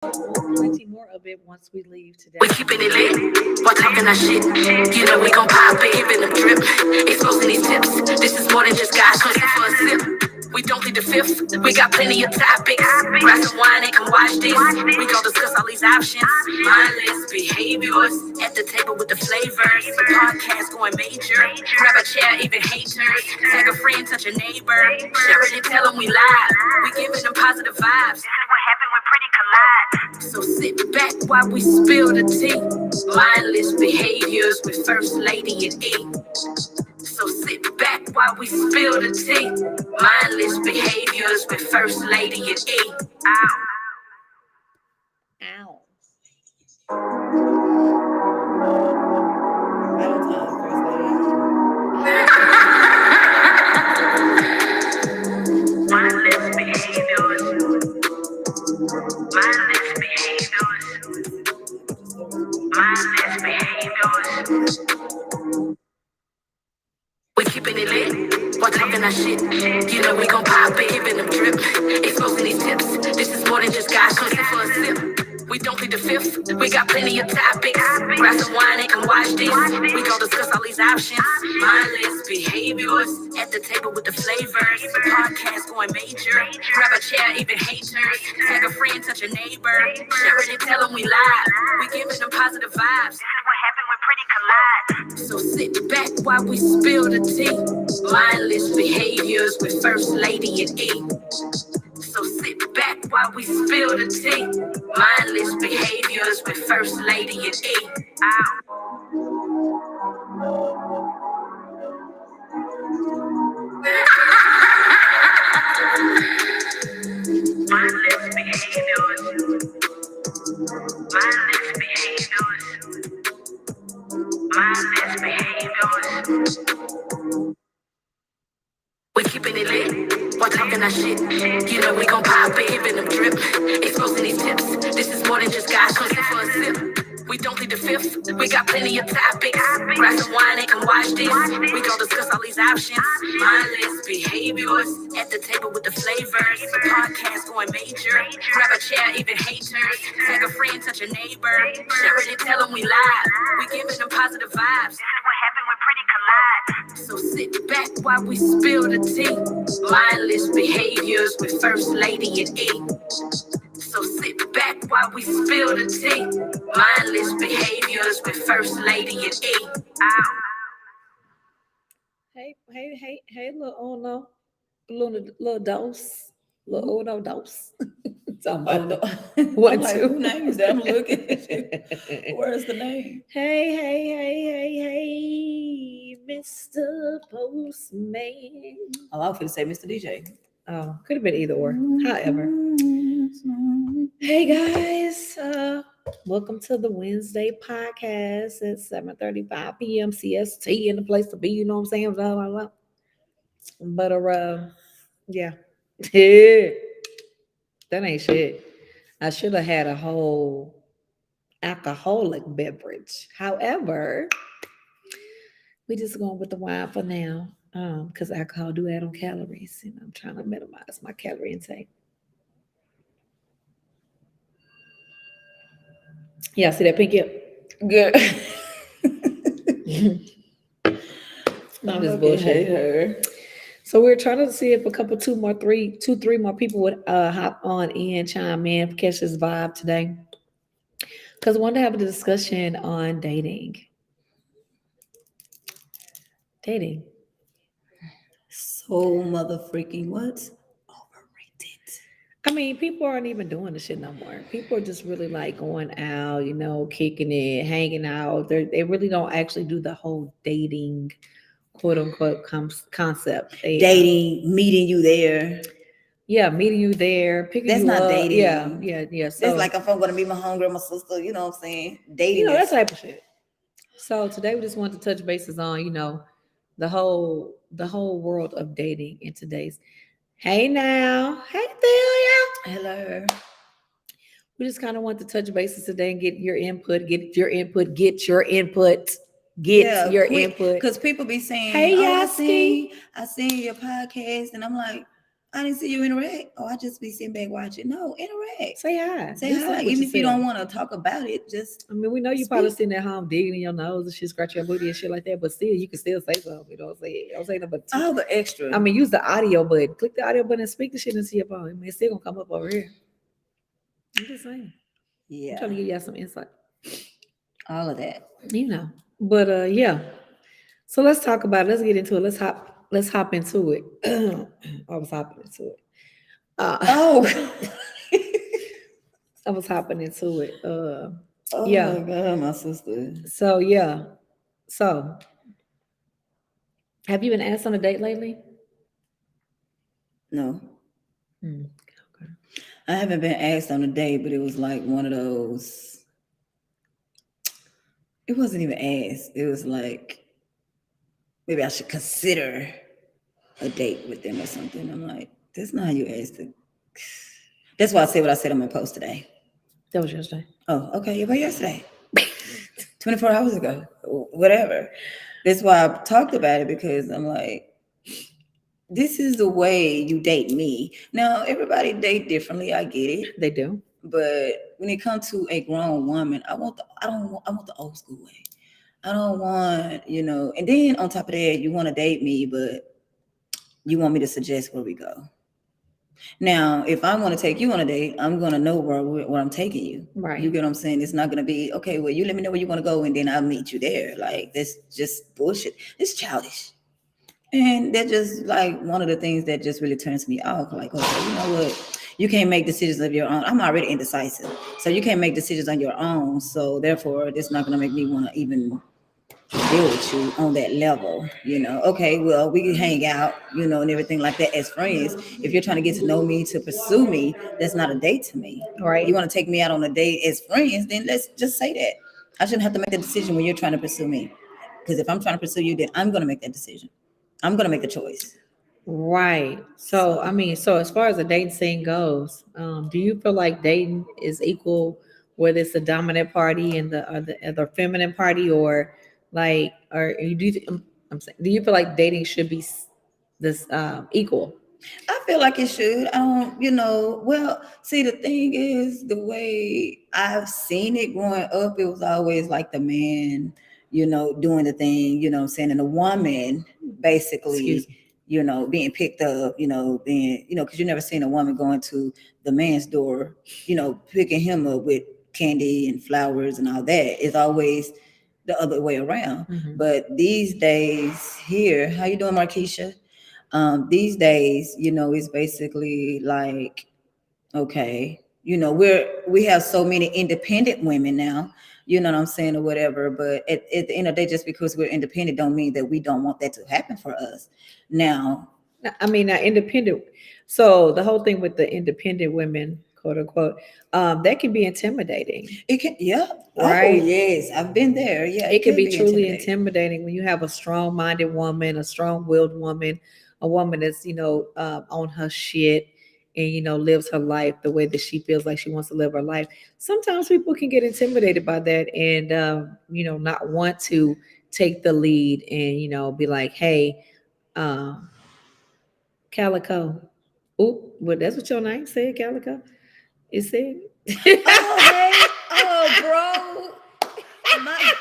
Plenty more of it once we leave today. We keeping it lit, while talking our shit. You know we gon' pop it, giving them drip, exposing these tips. This is more than just guys looking for a sip. We don't plead the fifth, we got plenty of topics. Grab some wine and come watch this. We gon' discuss all these options. Mindless behaviors at the table with the flavors. Podcast going major. Grab a chair, even haters. Tag a friend, touch a neighbor. Share it and tell them we live. We giving them positive vibes. This is what happened when pretty collide. So sit back while we spill the tea. Mindless behaviors with First Lady and E. So sit back while we spill the tea. Mindless behaviors with First Lady and E. Ow. Ow. Mindless behaviors. Mindless behaviors. Mindless behaviors. We keeping it lit, while talking our shit. You know we gon' pop it, giving them drip, exposing these tips. This is more than just guys looking for a sip. We don't plead the fifth, we got plenty of topics. Grab some wine and come watch this. We gon' discuss all these options. Mindless behaviors at the table with the flavors. Podcast going major. Grab a chair, even haters. Tag a friend, touch a neighbor. Share it and tell them we live. We giving them positive vibes. This is what happened when pretty collide. So sit back while we spill the tea. Mindless behaviors with First Lady and E. So sit back while we spill the tea. Mindless behaviors with First Lady and E. Mindless behaviors. Mindless behaviors. Mindless behaviors. We keeping it lit, while talking our shit. You know we gon' pop it, giving them drip, exposing these tips. This is more than just guys looking for a sip. We don't plead the fifth, we got plenty of topics. Grab some wine and come watch this. We gon' discuss all these options. Mindless behaviors at the table with the flavors. Podcast going major. Grab a chair, even haters. Tag a friend, touch a neighbor. Share it and tell them we live. We giving them positive vibes. This is what happened when pretty collide. So sit back while we spill the tea. Mindless behaviors with First Lady and E. So sit back while we spill the tea. Mindless behaviors with First Lady and E. Ow. Hey, little Uno. Little dose. Little Uno dose. Somebody. One, like, two. Who names that? I'm looking at you. Where's the name? Hey, Mr. Postman. Oh, I was going to say Mr. DJ. Oh, could have been either or. However. Hey guys, welcome to the Wednesday podcast at 7:35 p.m. CST in the place to be, you know what I'm saying? Blah, blah, blah. But yeah. That ain't shit. I should have had a whole alcoholic beverage. However, we just going with the wine for now. Because alcohol do add on calories, and I'm trying to minimize my calorie intake. Yeah, see that pink hip? Good. I'm just bullshit her. So we're trying to see if a couple, three more people would hop on in, chime in, catch this vibe today. Because I wanted to have a discussion on dating. So mother freaking what? I mean, people aren't even doing the shit no more. People are just really like going out, you know, kicking it, hanging out. They really don't actually do the whole dating, quote unquote, concept. Dating, meeting you there. Yeah, meeting you there, picking that's you up. That's not dating. Yeah. So it's like if I'm going to meet my homegirl, my sister, you know what I'm saying? Dating. You know, that type of shit. So today we just want to touch bases on, you know, the whole world of dating in today's. Hey now. Hey Thelia. Hello. We just kind of want to touch bases today and get your input. Input. Because people be saying, hey, I seen your podcast. And I'm like, I didn't see you interact. Oh, I just be sitting back watching. No, interact. Say hi. Say Do hi. something with Even if you don't yourself. want to talk about it, just I mean, we know you probably speak. sitting at home digging in your nose and shit, scratch your booty and shit like that, but still, you can still say something. You know what I'm saying? Don't say nothing but All the extra. I mean, use the audio button. Click the audio button and speak the shit into your phone. I mean, it's still gonna come up over here. I'm just saying. I'm Yeah, trying to give y'all some insight. all of that. You know. But yeah. So let's talk about it. Let's get into it. Let's hop into it. I was hopping into it. Oh, I was hopping into it. oh Yeah. my God, my sister. So yeah. So have you been asked on a date lately? No, Hmm. Okay. I haven't been asked on a date, but it was like one of those. It wasn't even asked. It was like maybe I should consider a date with them or something. I'm like, that's not how you ask it. That's why I said what I said on my post today. That was yesterday. Oh, okay. About yesterday, 24 hours ago, whatever. That's why I talked about it because I'm like, this is the way you date me. Now, everybody date differently. I get it. They do. But when it comes to a grown woman, I want the old school way. I don't want, and then on top of that, you want to date me, but you want me to suggest where we go. Now, if I want to take you on a date, I'm going to know where I'm taking you. Right. You get what I'm saying? It's not going to be, okay, well, you let me know where you want to go and then I'll meet you there. Like, that's just bullshit. It's childish. And that's just like one of the things that just really turns me off. Like, okay, you know what? You can't make decisions of your own. I'm already indecisive. So you can't make decisions on your own. So therefore, it's not going to make me want to even deal with you on that level. Okay, well, we can hang out, and everything like that as friends. If you're trying to get to know me, to pursue me, that's not a date to me. Right. You want to take me out on a date as friends, then let's just say that. I shouldn't have to make the decision when you're trying to pursue me. Because if I'm trying to pursue you, then I'm going to make that decision. I'm going to make the choice. Right. So I mean, so as far as the dating scene goes, do you feel like dating is equal, whether it's the dominant party and the feminine party, or like, or you do? I'm saying, do you feel like dating should be this equal? I feel like it should. I don't, well, see, the thing is, the way I've seen it growing up, it was always like the man, doing the thing, saying, and the woman Excuse basically, me. being picked up, being, because you never seen a woman going to the man's door, picking him up with candy and flowers and all that. It's always the other way around. Mhm. But these days here, how you doing, Markeisha? These days, it's basically like, okay, we have so many independent women now, you know what I'm saying, or whatever. But at the end of the day, just because we're independent don't mean that we don't want that to happen for us. Now, I mean, not independent. So the whole thing with the independent women, quote unquote, that can be intimidating. it can, yeah. Oh, Right. yes, I've been there. Yeah, It can can be be truly intimidating. intimidating when you have a strong-minded woman, a strong-willed woman, a woman that's on her shit and lives her life the way that she feels like she wants to live her life. Sometimes people can get intimidated by that and not want to take the lead and be like, hey, um, Calico. Oh, well, that's what your name said, Calico. It said. Oh, hey, oh, bro. My,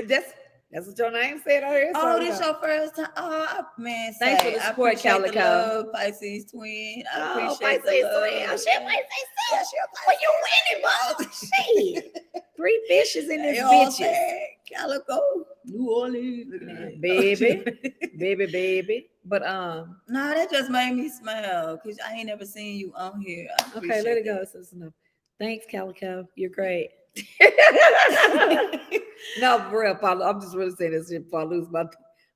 that's that's what your name said on here. oh, So, this your first time. Oh, man, thanks for say, the I support, appreciate the Calico. love, Pisces twin. I Oh, appreciate Pisces the love. twin. Oh, shit, Pisces Yeah, twin. she a Well, you Pisces. winning, bro. Shit. 3 fishes in this You know what I'm bitches. saying? Calico, New Orleans. Looking at it. Baby. baby. But Nah, that just made me smile because I ain't never seen you on here. I okay, let it go. that. That's enough. Thanks, Calico. You're great. No, for real, Paul. I'm just really saying this shit, Paul. Lose my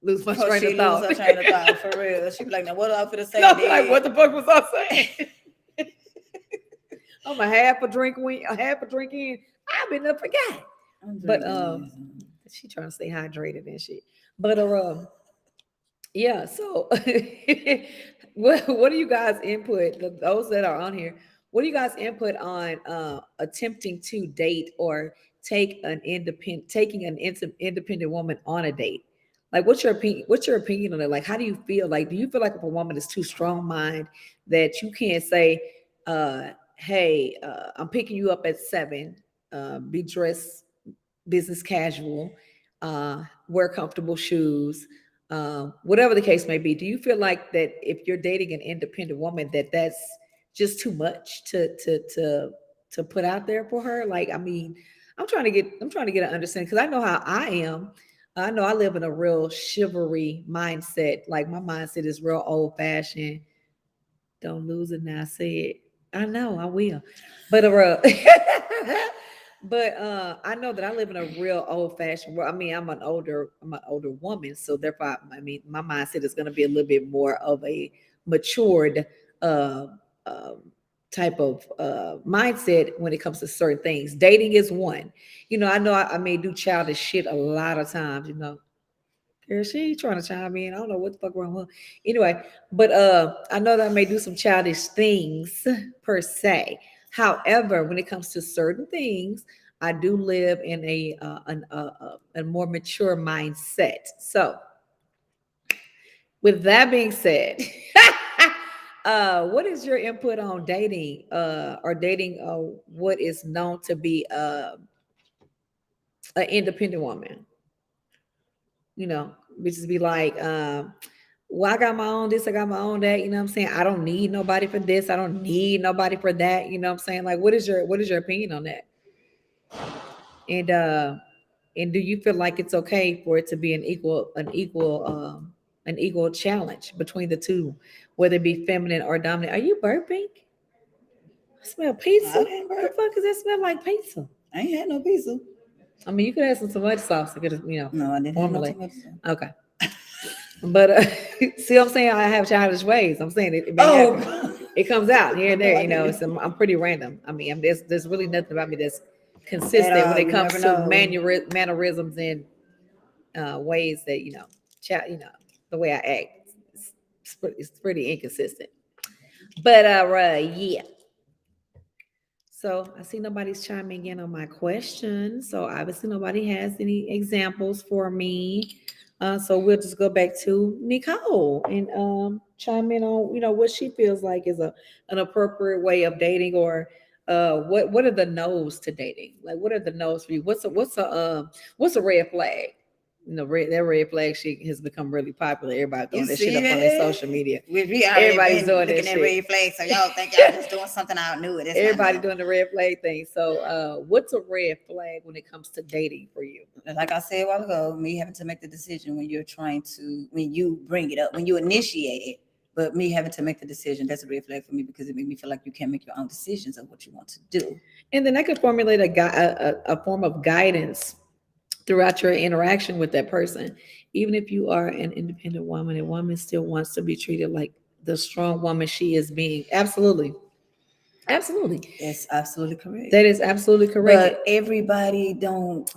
Before train she of thought. lose her train of thought, for real. She be like, now what am I finna say? No, Then? like what the fuck was I saying? I'm a half a drink in. I've been up forgot. But she trying to stay hydrated and shit. But yeah. So what do you guys input? Those that are on here, what do you guys input on attempting to date or taking an independent woman on a date? Like, what's your opinion? What's your opinion on it? Like, how do you feel? Like, do you feel like if a woman is too strong minded that you can't say, "Hey, I'm picking you up at 7. Be dressed business casual, wear comfortable shoes, whatever the case may be." Do you feel like that if you're dating an independent woman that that's just too much to put out there for her? Like, I mean, I'm trying to get an understanding because I know how I am. I know I live in a real chivalry mindset. Like, my mindset is real old fashioned. Don't lose it now. Say it. I know I will, but but I know that I live in a real old fashioned world. I mean, I'm an older woman, so therefore, I mean, my mindset is going to be a little bit more of a matured uh, um, type of mindset when it comes to certain things. Dating is one. I know I may do childish shit a lot of times. Girl, she ain't trying to chime in. I don't know what the fuck wrong with her. Anyway, but I know that I may do some childish things per se. However, when it comes to certain things, I do live in a more mature mindset. So, with that being said, what is your input on dating or dating what is known to be an independent woman? You know, bitches be like, well, I got my own this, I got my own that, you know what I'm saying? I don't need nobody for this, I don't need nobody for that, you know what I'm saying? Like, what is your opinion on that? And and do you feel like it's okay for it to be an equal challenge between the two, whether it be feminine or dominant? Are you burping? I smell pizza. I didn't The burp. fuck does that smell like pizza? I ain't had no pizza. I mean, you could add some tomato sauce to get it, No, I didn't have no formulate. tomato sauce. Okay. But see what I'm saying? I have childish ways. I'm saying it may happen. Oh, It comes out here and no, there, I didn't. I'm pretty random. I mean, there's really nothing about me that's At consistent when all. it You comes never to know. mannerisms and ways that the way I act. It's pretty inconsistent. But yeah. So I see nobody's chiming in on my question. So obviously nobody has any examples for me. So we'll just go back to Nicole and chime in on what she feels like is an appropriate way of dating, or what are the no's to dating? Like, what are the no's for you? What's a red flag? That red flag shit has become really popular. Everybody You throwing that shit see up on their that? social media. We already Everybody's been doing that looking at shit. red flags, so y'all think y'all just doing something out new. That's Everybody not new. doing the red flag thing. So, what's a red flag when it comes to dating for you? Like I said a while ago, me having to make the decision when you bring it up, when you initiate it, but me having to make the decision, that's a red flag for me because it made me feel like you can't make your own decisions of what you want to do. And then I could formulate a form of guidance throughout your interaction with that person. Even if you are an independent woman, a woman still wants to be treated like the strong woman she is being. Absolutely. Absolutely. That's absolutely correct. That is absolutely correct. But everybody don't,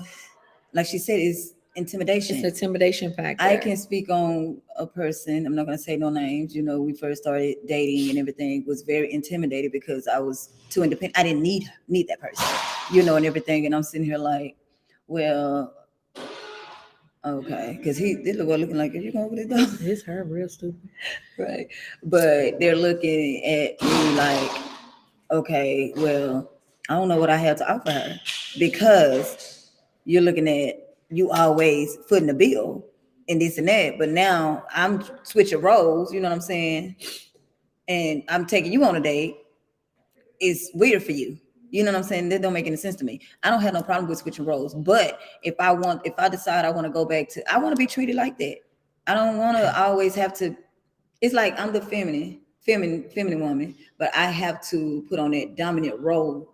like she said, it's It's intimidation. an intimidation factor. I can speak on a person. I'm not going to say no names. We first started dating and everything was very intimidated because I was too independent. I didn't need that person, and everything. And I'm sitting here like, well, okay, because this little boy looking like, are you going over this dog? It's her real stupid. Right. But they're looking at me like, okay, well, I don't know what I have to offer her because you're looking at you always footing the bill and this and that. But now I'm switching roles, you know what I'm saying? And I'm taking you on a date. It's weird for you. You know what I'm saying? That don't make any sense to me. I don't have no problem with switching roles. But if I decide I want to go back to, I want to be treated like that. I don't want to always have to. It's like I'm the feminine woman, but I have to put on that dominant role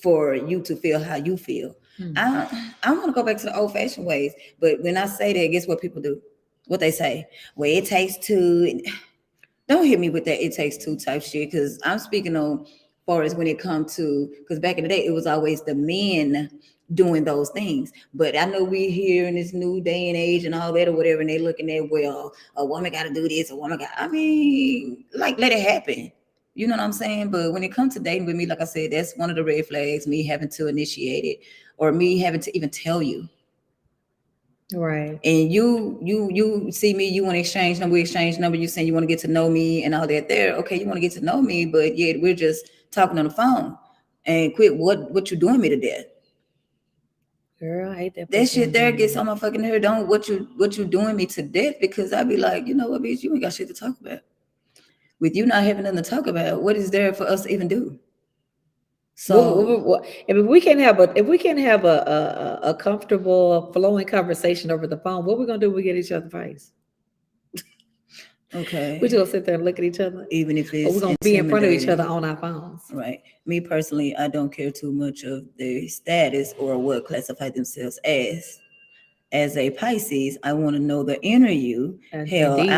for you to feel how you feel. I want to go back to the old fashioned ways. But when I say that, guess what people do? What they say? Well, it takes two. Don't hit me with that it takes two type shit, because I'm speaking on far as when it comes to, because back in the day it was always the men doing those things. But I know we here in this new day and age and all that or whatever, and they looking at, well, a woman got to do this, I mean, like, let it happen. You know what I'm saying? But when it comes to dating with me, like I said, that's one of the red flags, me having to initiate it or me having to even tell you. Right. And you see me, you want to exchange number, we exchange number, you saying you want to get to know me and all that there. Okay, you want to get to know me, but yet we're just talking on the phone. And quit what you doing me to death. Girl, I hate that That pussy shit on there doing gets me. on my fucking hair. Don't what you doing me to death, because I be like, you know what, bitch, you ain't got shit to talk about. With you not having nothing to talk about, what is there for us to even do? So If we can have a comfortable flowing conversation over the phone, what we gonna do when we get each other face? We just okay, gonna sit there and look at each other, even if or we're it's gonna be in front of each other intimidating. on our phones. Right. Me personally, I don't care too much of their status or what classify themselves as. As a Pisces, I want to know the inner you. Hell, Indeed,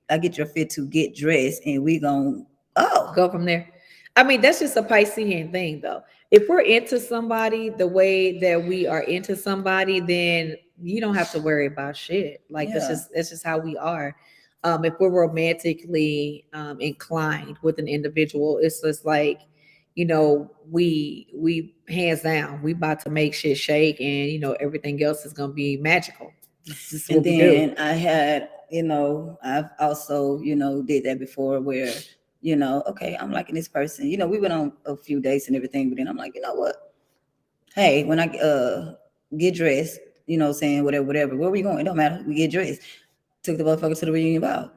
I get your fit to get dressed, and we gon' oh go from there. I mean, that's just a Piscean thing, though. If we're into somebody the way that we are into somebody, then you don't have to worry about shit. Like yeah. that's just how we are. If we're romantically inclined with an individual, it's just like, we hands down, we about to make shit shake, and everything else is gonna be magical. This is And what we do. then I had, I've also, did that before where, okay, I'm liking this person. We went on a few dates and everything, but then I'm like, you know what? Hey, when I get dressed, saying whatever, where we going? It don't matter. We get dressed. Took the motherfucker to the reunion ball.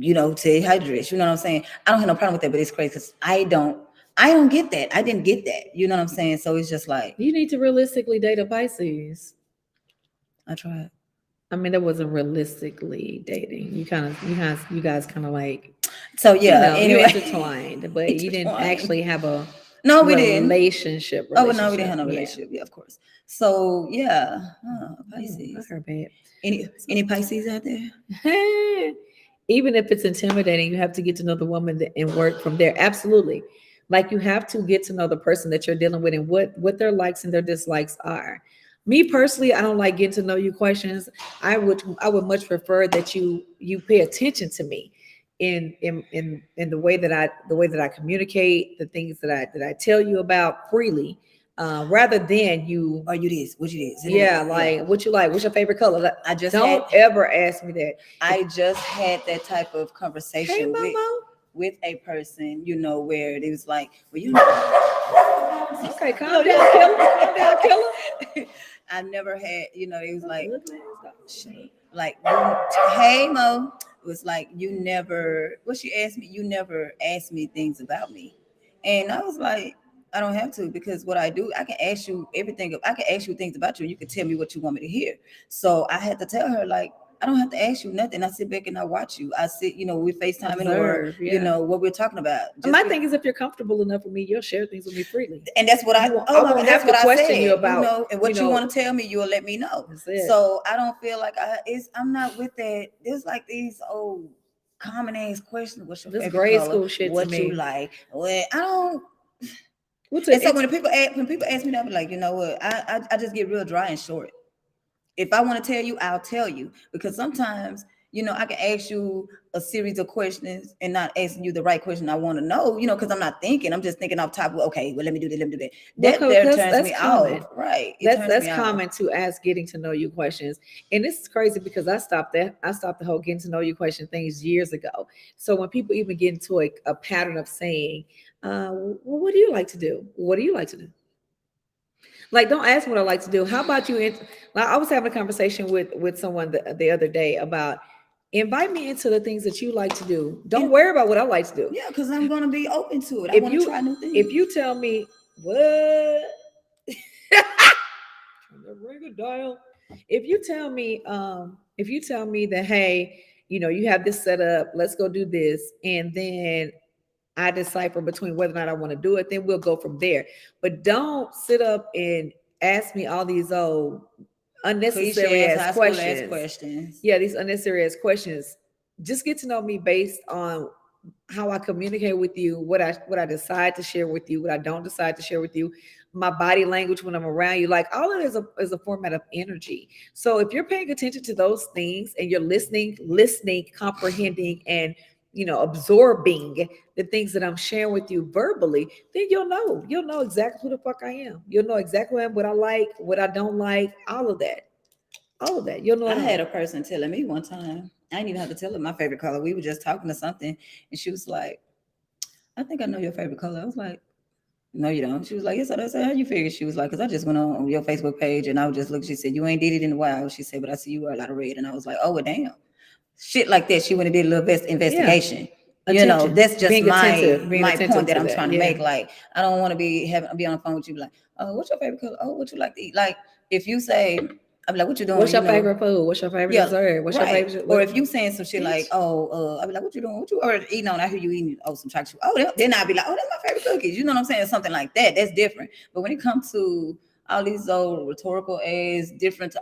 To how dress. You know what I'm saying? I don't have no problem with that, but it's crazy because I don't get that. I didn't get that. You know what I'm saying? So it's just like You need to realistically date a Pisces. I tried. I mean, that wasn't realistically dating. You guys kind of like, So yeah. you Anyway, intertwined, but you didn't intertwined. actually have a No, we didn't. relationship. Oh, well, no, we didn't Relationship, have no yeah. relationship. Yeah, of course. So yeah, I Pisces. heard bad. Any Pisces out there? Even if it's intimidating, you have to get to know the woman and work from there. Absolutely. Like you have to get to know the person that you're dealing with and what their likes and their dislikes are. Me personally, I don't like getting to know you questions. I would much prefer that you pay attention to me in the way that I communicate, the things that I tell you about freely, rather than you. Are you this? What you this? Yeah, Yeah. like what you like, what's your favorite color? Like, I just don't had ever ask me that. I just had that type of Hey, conversation Momo. with a person, where it was like, well, Okay, calm down, killer. Calm down, killer. I never had, it was like, Look at this dog. like, hey Mo, it was like you never. What she asked me, you never asked me things about me, and I was like, I don't have to, because what I do, I can ask you everything. I can ask you things about you, and you can tell me what you want me to hear. So I had to tell her, like, I don't have to ask you nothing. I sit back and I watch you. I sit, we FaceTime or Observe, yeah. what we're talking about. My thing is, if you're comfortable enough with me, you'll share things with me freely. And that's what I. I won't That's have to what I question you said. about, And what you want to tell me, you'll let me know. That's it. So I don't feel like I'm not with that. There's like these old common ass questions. What's your This favorite grade color? school shit to What you me. like? Well, I don't. What's And it? so when people ask me that, I be like, you know what? I just get real dry and short. If I want to tell you, I'll tell you, because sometimes, I can ask you a series of questions and not asking you the right question I want to know, because I'm not thinking. I'm just thinking off top of, okay, well, let me do this, let me do that. That Well, there turns that's me common. off. Right. It That's turns that's me common off. to ask getting to know you questions. And this is crazy because I stopped that. I stopped the whole getting to know you question things years ago. So when people even get into a pattern of saying, well, what do you like to do? What do you like to do? Like, don't ask me what I like to do. How about you? Like, I was having a conversation with someone the other day about invite me into the things that you like to do. Don't worry about what I like to do. Yeah, because I'm going to be open to it. I If want to try new things. if you tell me what the ring a dial. If you tell me that, hey, you have this set up, let's go do this, and then I decipher between whether or not I want to do it, then we'll go from there. But don't sit up and ask me all these unnecessary Cliche-ass ass high school ass questions. Yeah, these unnecessary ass questions. Just get to know me based on how I communicate with you, what I decide to share with you, what I don't decide to share with you, my body language when I'm around you. Like, all of it is a format of energy. So if you're paying attention to those things and you're listening, comprehending, and absorbing the things that I'm sharing with you verbally, then you'll know exactly who the fuck I am. You'll know exactly what I like, what I don't like, all of that. all of that. You'll know I it all. had a person telling me one time, I didn't even have to tell her my favorite color. We were just talking to something, and she was like, I think I know your favorite color. I was like, no, you don't. She was like, yes, I do. I said, how you figure? She was like, because I just went on your Facebook page and I was just looking. She said, you ain't did it in a while. She said, but I see you wear a lot of red. And I was like, oh, well, damn. Shit like that. She went and did a little investigation. You know, Attention. that's just Being attentive. Being my attentive point that to I'm that. trying to Yeah. make. Like, I don't want to be on the phone with you, like, oh, what's your favorite color? Oh, what you like to eat? Like, if you say, I'm like, what you doing? What's your You know, favorite food? What's your favorite yeah, dessert? What's your right. favorite? Or if you saying some shit like, Bitch. oh, I'll be like, what you doing? What you already eating on? I hear you eating, oh, some chocolate. Oh, then I'll be like, oh, that's my favorite cookies. You know what I'm saying? Something like that. That's different. But when it comes to all these old rhetorical aids, different,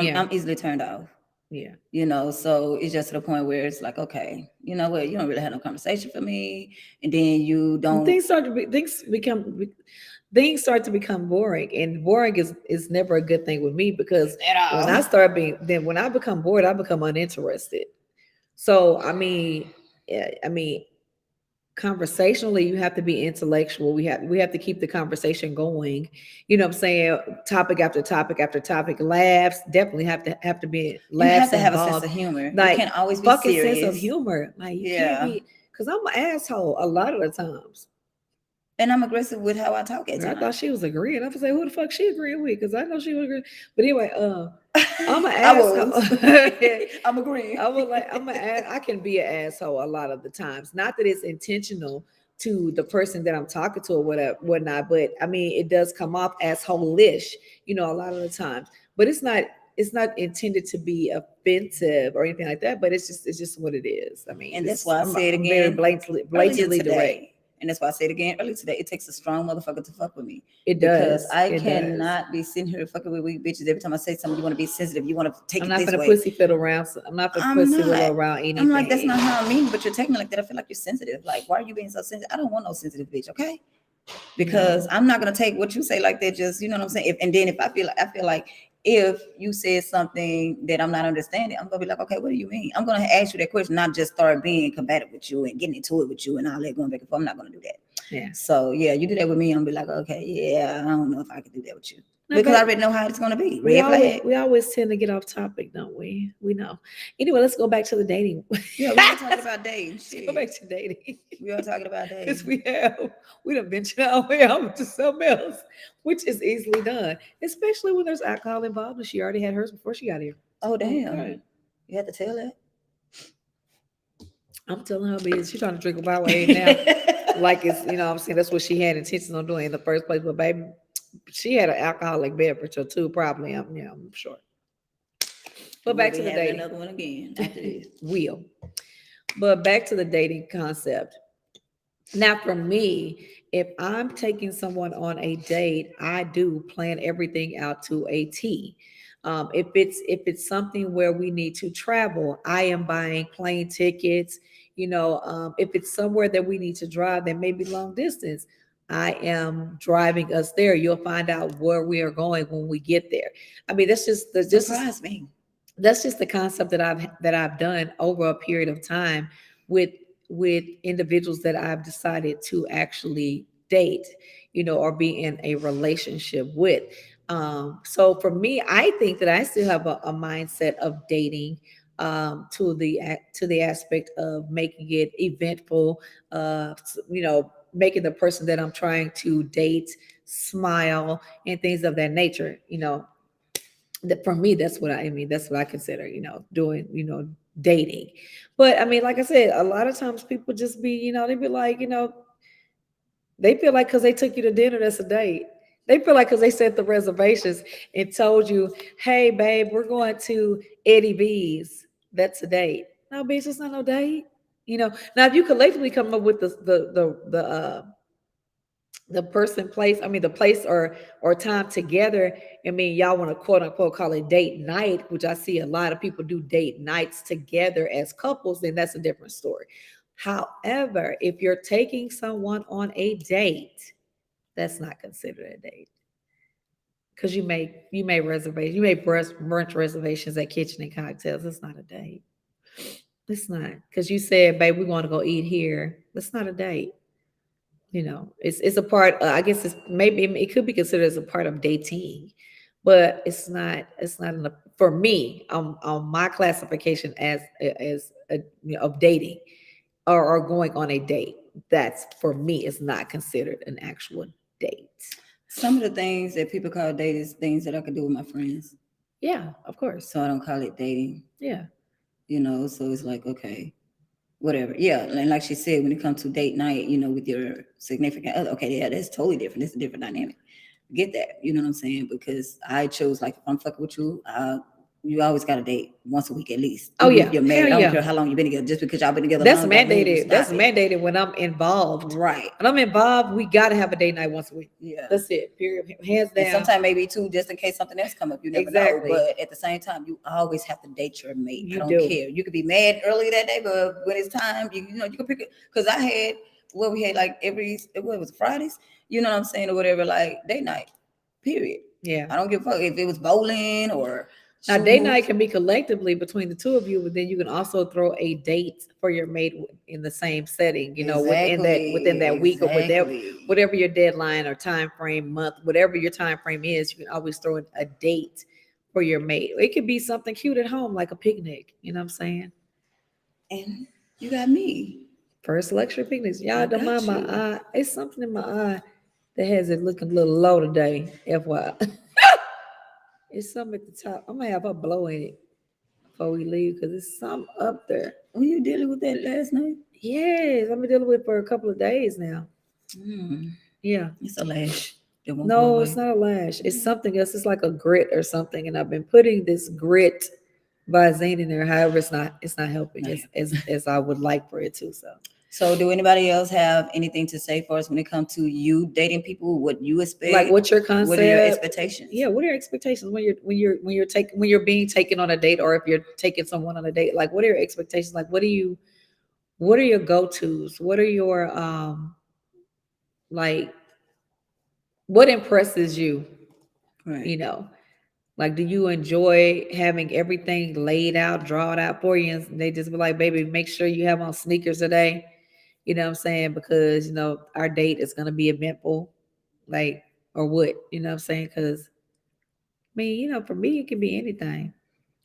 Yeah. I'm easily turned off. Yeah. You know, so it's just to the point where it's like, okay, you know what, you don't really have no conversation for me, and then you don't. Things start to become boring, and boring is never a good thing with me, because when I become bored, I become uninterested. So I mean, conversationally, you have to be intellectual. We have to keep the conversation going. You know what I'm saying? Topic after topic after topic. Laughs definitely have to be You have laughs to have a involved. sense of humor. Like, you can't always be fucking serious. sense of humor. Like, you can't Yeah. be, because I'm an asshole a lot of the times. And I'm aggressive with how I talk at I times. thought she was agreeing. I was like, who the fuck she agreeing with? Because I know she was agreeing. But anyway, I'm an I asshole. was. I'm agreeing. I can be an asshole a lot of the times. Not that it's intentional to the person that I'm talking to or whatever, whatnot. But I mean, it does come off asshole-ish, a lot of the times. But it's not intended to be offensive or anything like that. But it's just what it is. I mean, And that's why I say it I'm very again. blatantly direct. And that's why I said again earlier today, it takes a strong motherfucker to fuck with me. It Because does. I cannot be sitting here fucking with weak bitches every time I say something. You want to be sensitive. You want to take I'm it not this gonna way. pussyfoot around. I'm not gonna pussyfoot around anything. I'm like, that's not how I mean. But you're taking me like that. I feel like you're sensitive. Like, why are you being so sensitive? I don't want no sensitive bitch. Okay. Because I'm not gonna take what you say like that. Just, you know what I'm saying. And then if I feel like if you said something that I'm not understanding, I'm gonna be like, okay, what do you mean? I'm gonna ask you that question, not just start being combative with you and getting into it with you and all that, going back and forth. I'm not gonna do that. Yeah. So yeah, you do that with me, I'm gonna be like, okay, yeah, I don't know if I can do that with you. Because I already know how it's gonna be. Red flag. We always tend to get off topic, don't we? We know. Anyway, let's go back to the dating. Yeah, we're talking about dating. Let's go back to dating. We are talking about dating. Because we done ventured our way out to something else, which is easily done, especially when there's alcohol involved, and she already had hers before she got here. Oh damn! Okay. You have to tell that. I'm telling her, bitch, she's trying to drink my way now, like it's, I'm saying, that's what she had intentions on doing in the first place. But baby, she had an alcoholic beverage or two, probably. I'm sure. But back to the dating. Another one again after this. But back to the dating concept. Now, for me, if I'm taking someone on a date, I do plan everything out to a T. If it's something where we need to travel, I am buying plane tickets. If it's somewhere that we need to drive that may be long distance, I am driving us there. You'll find out where we are going when we get there. I mean, that's just surprise me. That's just the concept that I've done over a period of time with individuals that I've decided to actually date, or be in a relationship with. So for me, I think that I still have a mindset of dating, to the aspect of making it eventful, making the person that I'm trying to date smile and things of that nature. That for me, that's what that's what I consider, doing, dating. But I mean, like I said, a lot of times people just be, they be like, they feel like because they took you to dinner, that's a date. They feel like because they set the reservations and told you, hey, babe, we're going to Eddie V's, that's a date. No, bitch, it's not no date. Now if you collectively come up with the person, place, the place or time together, y'all want to quote unquote call it date night, which I see a lot of people do date nights together as couples, then that's a different story. However, if you're taking someone on a date, that's not considered a date, because you made reservations, you made brunch reservations at Kitchen and Cocktails. It's not a date. It's not, because you said, babe, we want to go eat here. That's not a date. It's a part, I guess it's maybe it could be considered as a part of dating, but it's not enough for me on my classification as of dating or going on a date. That's for me is not considered an actual date. Some of the things that people call date is things that I could do with my friends. Yeah, of course. So I don't call it dating. Yeah. So it's like, okay, whatever. Yeah. And like she said, when it comes to date night, with your significant other, okay, yeah, that's totally different. It's a different dynamic. Get that, you know what I'm saying? Because I chose, like, if I'm fucking with you, you always got to date once a week at least. Oh, Even yeah. if you're Hell married. I yeah. don't care how long you've been together. Just because y'all been together That's long, that means mandated. That's stop it. mandated when I'm involved. Right. When I'm involved, we gotta have a date night once a week. Yeah. That's it. Period. Hands And down. sometimes maybe two, just in case something else come up. You never Exactly. know. But at the same time, you always have to date your mate. You I don't do. care. You could be mad early that day, but when it's time, you can pick it. Because I had we had like what was it, Fridays, you know what I'm saying, or whatever, like date night. Period. Yeah. I don't give a fuck if it was bowling or Now, shoes. date night can be collectively between the two of you, but then you can also throw a date for your mate in the same setting. Within that week or whatever your deadline or time frame, month, whatever your time frame is, you can always throw in a date for your mate. It could be something cute at home, like a picnic. You know what I'm saying? And you got me. First luxury picnics. Y'all I don't mind got my you. eye. It's something in my eye that has it looking a little low today. FYI. It's something at the top. I'm gonna have her blow in it before we leave because it's something up there. Were you dealing with that last night? Yes, I've been dealing with it for a couple of days now. Yeah. It's a lash. It won't go No, away. it's not a lash. It's something else. It's like a grit or something. And I've been putting this grit Visine in there. However, it's not helping as I would like for it to. So do anybody else have anything to say for us when it comes to you dating people? What you expect? Like, what's your concept? What are your expectations? Yeah, what are your expectations when you're being taken on a date, or if you're taking someone on a date? Like, what are your expectations? Like, what are your go-tos? What are your like, what impresses you? Right. Like, do you enjoy having everything laid out, drawn out for you, and they just be like, baby, make sure you have on sneakers today? You know what I'm saying? Because, our date is going to be eventful, like, or what, you know what I'm saying? Because, I mean, for me, it can be anything.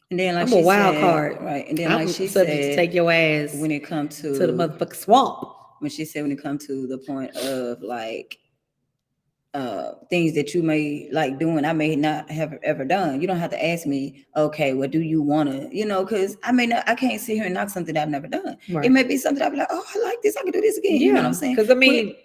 And then, like, I'm a wild card. Right. And then, I'm like she subject said, to take your ass when it comes to the motherfucking swamp. When she said when it comes to the point of, like, things that you may like doing, I may not have ever done. You don't have to ask me, okay, what do you want to, because I can't sit here and knock something that I've never done. Right. It may be something I'll be like, oh, I like this, I can do this again. You know what I'm saying? Because, I mean,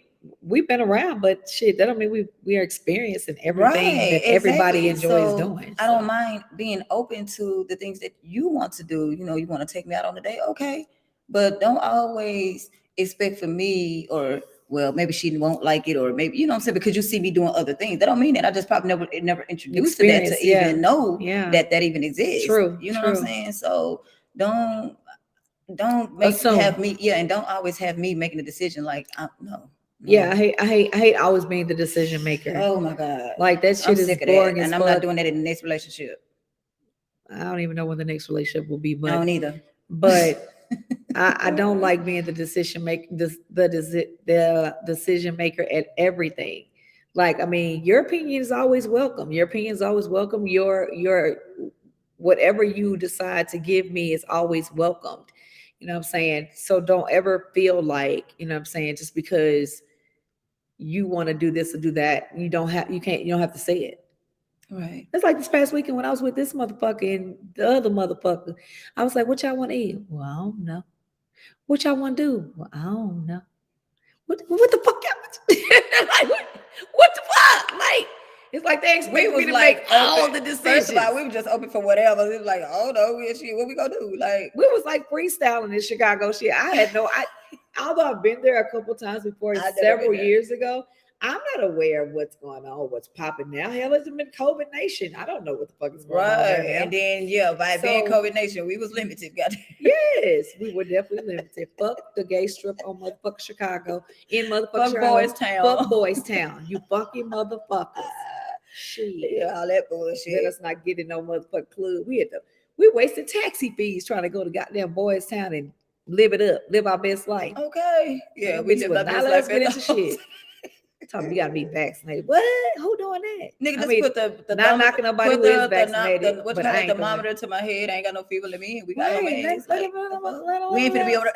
we've been around, but shit, that don't mean we are experiencing everything that everybody enjoys doing. I don't mind being open to the things that you want to do. You want to take me out on a date, okay, but don't always expect for me, or, well, maybe she won't like it, or maybe, what I'm saying, because you see me doing other things. That don't mean that. I just probably never introduced to that to even know that even exists. True. You know what I'm saying? So don't have me, and don't always have me making a decision like, no. Yeah, I hate always being the decision maker. Oh my God. Like, that shit is boring as fuck. And I'm not doing that in the next relationship. I don't even know when the next relationship will be, but I don't either. But I don't like being the decision maker, the decision maker at everything. Like, I mean, your opinion is always welcome. Your opinion is always welcome. Your whatever you decide to give me is always welcomed. You know what I'm saying? So don't ever feel like, you know what I'm saying, just because you want to do this or do that, you don't have to say it. Right. It's like this past weekend when I was with this motherfucker and the other motherfucker. I was like, what y'all want to eat? Well, I don't know. What y'all want to do? Well, I don't know. What the fuck y'all like, what the fuck? Like, it's like they expect me to make all the decisions. First of all, we were just open for whatever. It was like, oh no, what we gonna do? Like, we was like freestyling in Chicago shit. Although I've been there a couple times before, several years ago, I'm not aware of what's going on, what's popping now. Hell, it's been COVID Nation. I don't know what the fuck is going on there now. And then, by being COVID Nation, we was limited. Yes, we were definitely limited. Fuck the gay strip on motherfucking Chicago. In motherfucking Boys Town. Fuck Boys Town. You fucking motherfuckers. Shit. Yeah, all that bullshit. Let us not get in no motherfucking club. We wasted taxi fees trying to go to goddamn Boys Town and live it up, live our best life. Okay. Yeah, we live our best life. Get into shit. talking, you gotta be vaccinated. What? Who doing that? Nigga, I just mean, put the not knocking nobody who is vaccinated, what you but call I it, ain't doing thermometer to my head. I ain't got no fever. Let me in. We got our right. mask. Let Like, a we ain't finna be able to.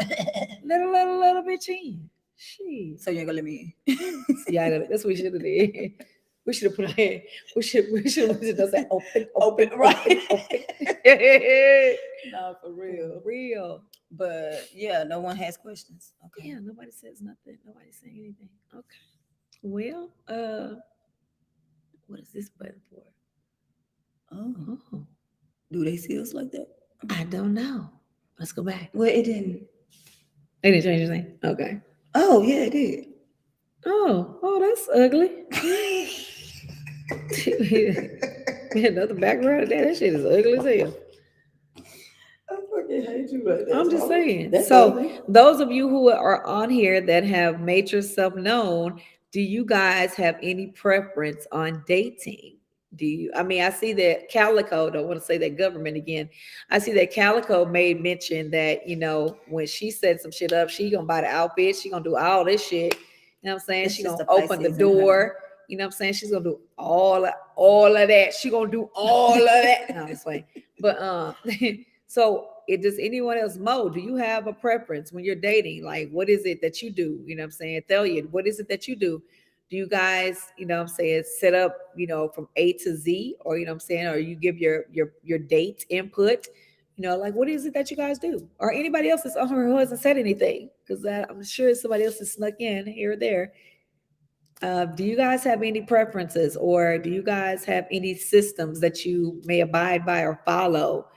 little bitch in. Shit. So you ain't gonna let me in. Yeah, that's what we should have did. We should have put our hand. We should have said open, right. open. No, for real. For real. But yeah, no one has questions. Okay. Yeah, nobody says nothing. Nobody's saying anything. Okay. Well, what is this button for? Oh, Oh, do they see us like that? I don't know. Let's go back. Well, it didn't. They didn't change anything. Okay. Oh yeah, it did. Oh, that's ugly. Another background of that. That shit is ugly as hell. I fucking hate you right there. I'm just saying. That's So, ugly. those of you who are on here that have made yourself known, do you guys have any preference on dating? Do you? I mean, I see that Calico, don't want to say that government again. I see that Calico made mention that, when she set some shit up, she gonna buy the outfit, she gonna do all this shit. You know what I'm saying? It's She just gonna a open the Pisces in her. door. You know what I'm saying? She's gonna do all of that. She gonna do all of that. No, I'm just playing. But so does anyone else, Mo, do you have a preference when you're dating? Like, what is it that you do? You know what I'm saying? Thalia, what is it that you do? Do you guys, what I'm saying, set up, from A to Z, or what I'm saying, or you give your date input? Like, what is it that you guys do? Or anybody else that's on her who hasn't said anything? Because I'm sure somebody else has snuck in here or there. Do you guys have any preferences, or do you guys have any systems that you may abide by or follow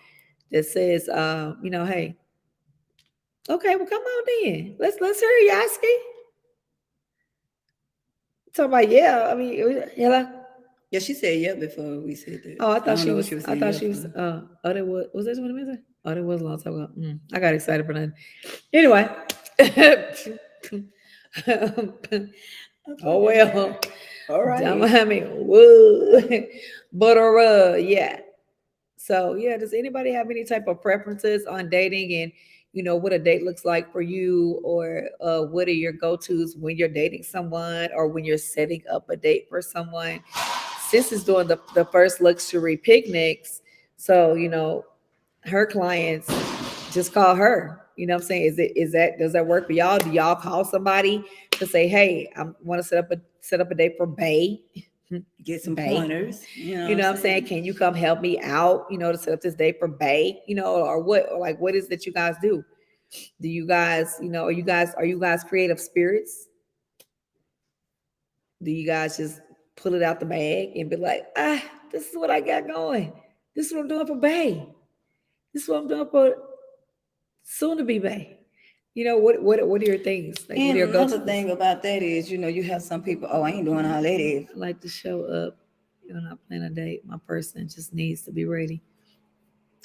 that says, hey, okay, well, come on then. Let's hear Yaski. Talking about, yeah. I mean, hello. Yeah, she said yeah before we said that. Oh, I thought don't she know what was. I saying thought yeah she was. for. Oh, that was that what it was? Oh, that was a long time ago. I got excited for nothing. Anyway. Oh well. All right. I mean, whoa. But yeah. So yeah, does anybody have any type of preferences on dating, and what a date looks like for you, or what are your go-tos when you're dating someone or when you're setting up a date for someone? Sis is doing the first luxury picnics, so her clients just call her. You know what I'm saying? Does that work for y'all? Do y'all call somebody to say, hey, I want to set up a date for Bay? Get some Bay. pointers. You know what I'm saying? Can you come help me out, to set up this date for Bay? Or what, or like, what is that you guys do? Do you guys, are you guys creative spirits? Do you guys just pull it out the bag and be like, this is what I got going. This is what I'm doing for Bay. This is what I'm doing for soon to be Bay. What are your things? Like, And what are your another go-tos? thing about that is, you have some people, I ain't doing all that. I like to show up. You're not planning a date. My person just needs to be ready.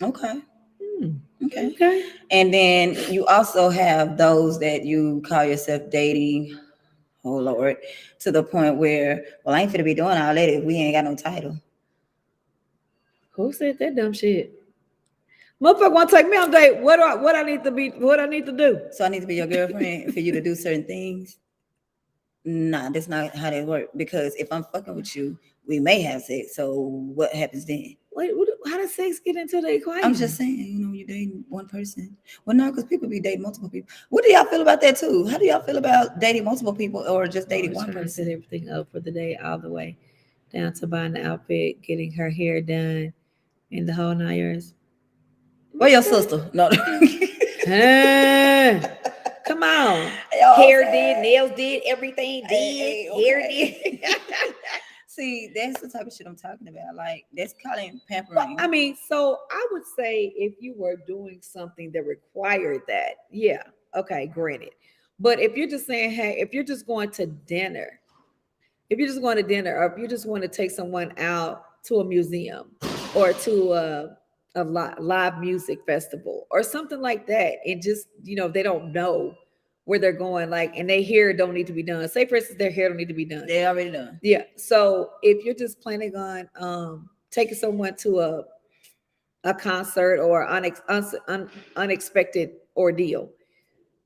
Okay. Okay. Okay. And then you also have those that you call yourself dating, oh Lord, to the point where, well, I ain't finna be doing all that if we ain't got no title. Who said that dumb shit? Motherfucker want to take me on a date. What I need to do? So I need to be your girlfriend for you to do certain things? Nah, that's not how that works. Because if I'm fucking with you, we may have sex. So what happens then? Wait, how does sex get into the equation? I'm just saying, you're dating one person. Well, no, because people be dating multiple people. What do y'all feel about that too? How do y'all feel about dating multiple people or just dating one person? Set everything up for the day all the way down to buying the outfit, getting her hair done, and the whole 9 years. Where your sister? No. Come on. Hair did, nails did, everything did, hair did. See, that's the type of shit I'm talking about. Like, that's calling pampering. I mean, so I would say if you were doing something that required that, yeah, okay, granted. But if you're just saying, hey, if you're just going to dinner, or if you just want to take someone out to a museum or to a live music festival or something like that, and just, they don't know where they're going, like, and their hair don't need to be done. Say, for instance, their hair don't need to be done. They already done. Yeah. So if you're just planning on taking someone to a concert or unexpected ordeal,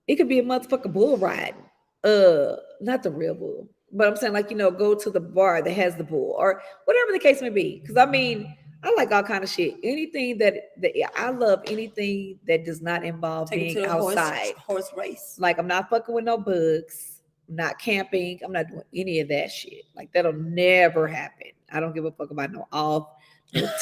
it could be a motherfucking bull riding. Not the real bull. But I'm saying, like, go to the bar that has the pool or whatever the case may be. Because I mean, I like all kind of shit. Anything that I love anything that does not involve Take it being to a outside. horse race. Like, I'm not fucking with no bugs. I'm not camping. I'm not doing any of that shit. Like, that'll never happen. I don't give a fuck about no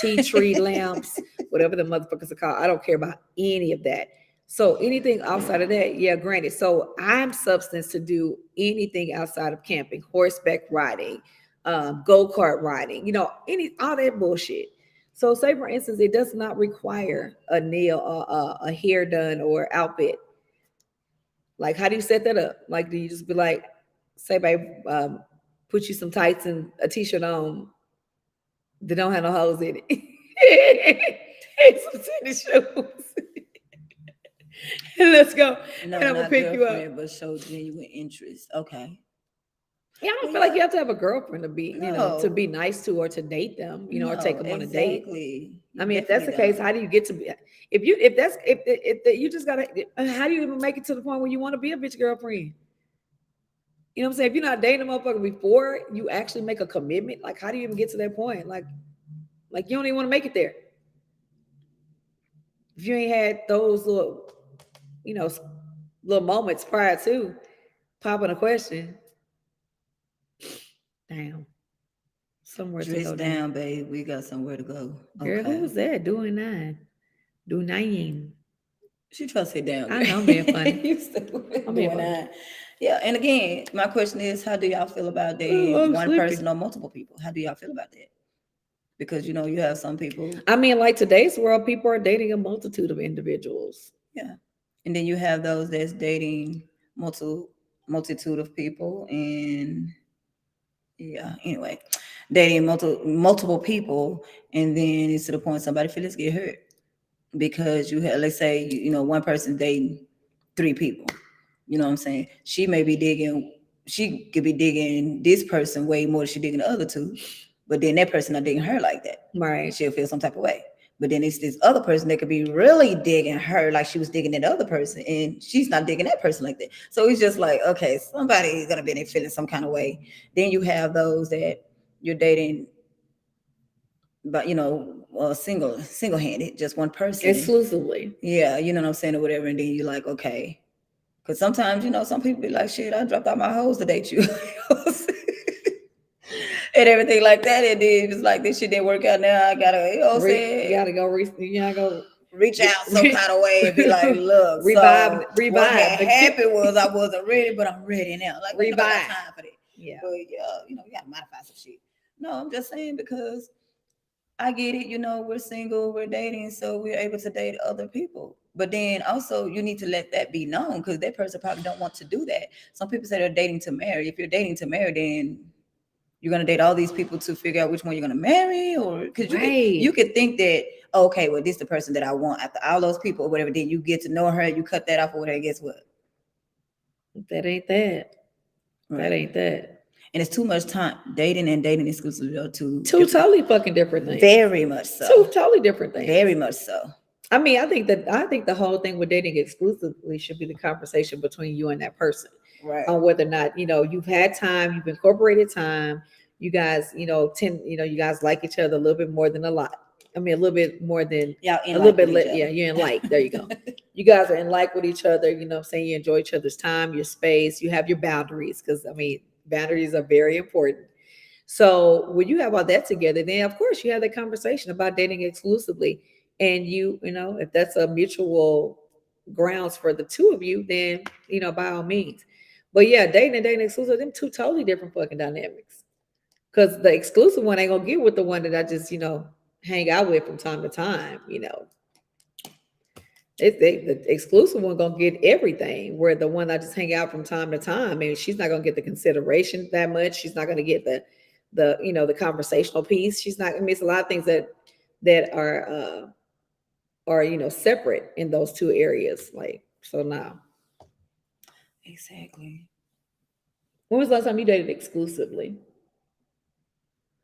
tea tree lamps, whatever the motherfuckers are called. I don't care about any of that. So anything outside of that, yeah, granted. So I'm substance to do anything outside of camping, horseback riding, go-kart riding, all that bullshit. So say for instance, it does not require a nail or a hair done or outfit. Like, how do you set that up? Like, do you just be like, say, babe, put you some tights and a t-shirt on that don't have no holes in it, and some tennis shoes, and let's go. No, And I'm gonna not pick you up. girlfriend, but show genuine interest. Okay. Yeah, I don't Well, feel like yeah. you have to have a girlfriend to be, to be No. nice to or to date them, or No, take them on a date. exactly. I You mean, if that's the definitely case, don't. how do you get to be? If you just gotta, how do you even make it to the point where you want to be a bitch girlfriend? You know what I'm saying? If you're not dating a motherfucker before you actually make a commitment, like, how do you even get to that point? Like you don't even want to make it there if you ain't had those little, you know, little moments prior to popping a question. Damn, somewhere to Dress go down. down, babe. We got somewhere to go. Girl, who Okay. was that doing that? Do nine. She tries to sit down. I know I'm being funny. You stupid I'm being doing funny. that. Yeah, and again, my question is, how do y'all feel about Oh, dating I'm one sleepy. person or multiple people? How do y'all feel about that? Because you have some people, I mean, like today's world, people are dating a multitude of individuals. yeah, and then you have those that's dating multitude of people, and yeah. Anyway, dating multiple people, and then it's to the point somebody feels get hurt because you have, let's say, one person dating three people. You know what I'm saying? She could be digging this person way more than she digging the other two, but then that person not digging her like that. Right. She'll feel some type of way. But then it's this other person that could be really digging her like she was digging that other person, and she's not digging that person like that. So it's just like, okay, somebody's gonna be feeling some kind of way. Then you have those that you're dating, but single-handed, just one person. Exclusively. Yeah, you know what I'm saying, or whatever. And then you're like, okay. Because sometimes, some people be like, shit, I dropped out my hoes to date you. And everything like that. And then it's like, this shit didn't work out now. I gotta, You gotta go. You gotta go reach out some kind of way and be like, look, revive. What had happened was I wasn't ready, but I'm ready now. Like, we don't got Revive. time for that. Yeah. But you gotta modify some shit. No, I'm just saying, because I get it, we're single, we're dating, so we're able to date other people. But then also you need to let that be known, because that person probably don't want to do that. Some people say they're dating to marry. If you're dating to marry, then you're gonna date all these people to figure out which one you're gonna marry, or because you could think that, okay, well, this is the person that I want after all those people or whatever. Then you get to know her, you cut that off or whatever. Guess what? That ain't that. Right. That ain't that. And it's too much time. Dating and dating exclusively are two totally fucking different things. Very much so. Two totally different things. Very much so. I mean, I think the whole thing with dating exclusively should be the conversation between you and that person. Right. On whether or not, you've had time, you've incorporated time, you guys, you guys like each other a little bit more than a lot. I mean, a little bit more than a little bit. Yeah, you're in like. There you go. You guys are in like with each other. You know what I'm saying? You enjoy each other's time, your space. You have your boundaries, because, I mean, boundaries are very important. So when you have all that together, then of course you have that conversation about dating exclusively. And if that's a mutual grounds for the two of you, then, by all means. But yeah, dating and dating exclusive, them two totally different fucking dynamics. Because the exclusive one ain't gonna get with the one that I just, hang out with from time to time, the exclusive one gonna get everything, where the one I just hang out from time to time, I mean, she's not gonna get the consideration that much. She's not gonna get the the conversational piece. She's not. I mean, it's a lot of things that are separate in those two areas. Like, so now. Exactly. When was the last time you dated exclusively?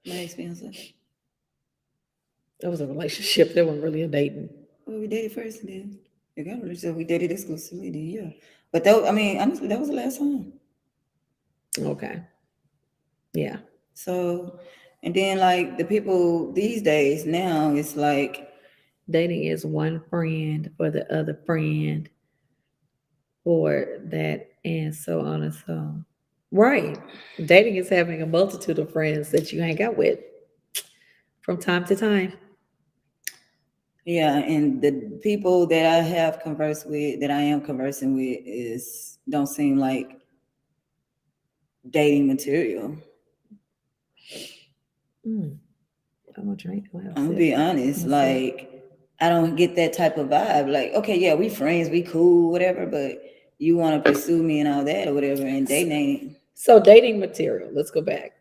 My experience. That was a relationship. That wasn't really a dating. Well, we dated first, and then we got a relationship. We dated exclusively, then yeah. But that, I mean, honestly, that was the last time. Okay. Yeah. So, and then like the people these days now, it's like, Dating is one friend for the other friend for that, and so on and so on. Right. Dating is having a multitude of friends that you hang out with from time to time. yeah, and the people that I have conversed with, that I am conversing with, is don't seem like dating material. Mm, I'm gonna drink. I'm I'm gonna be honest, gonna sip. like I don't get that type of vibe. Like, okay, yeah, we friends, we cool, whatever, but you want to pursue me and all that or whatever, and dating ain't. So dating material. Let's go back.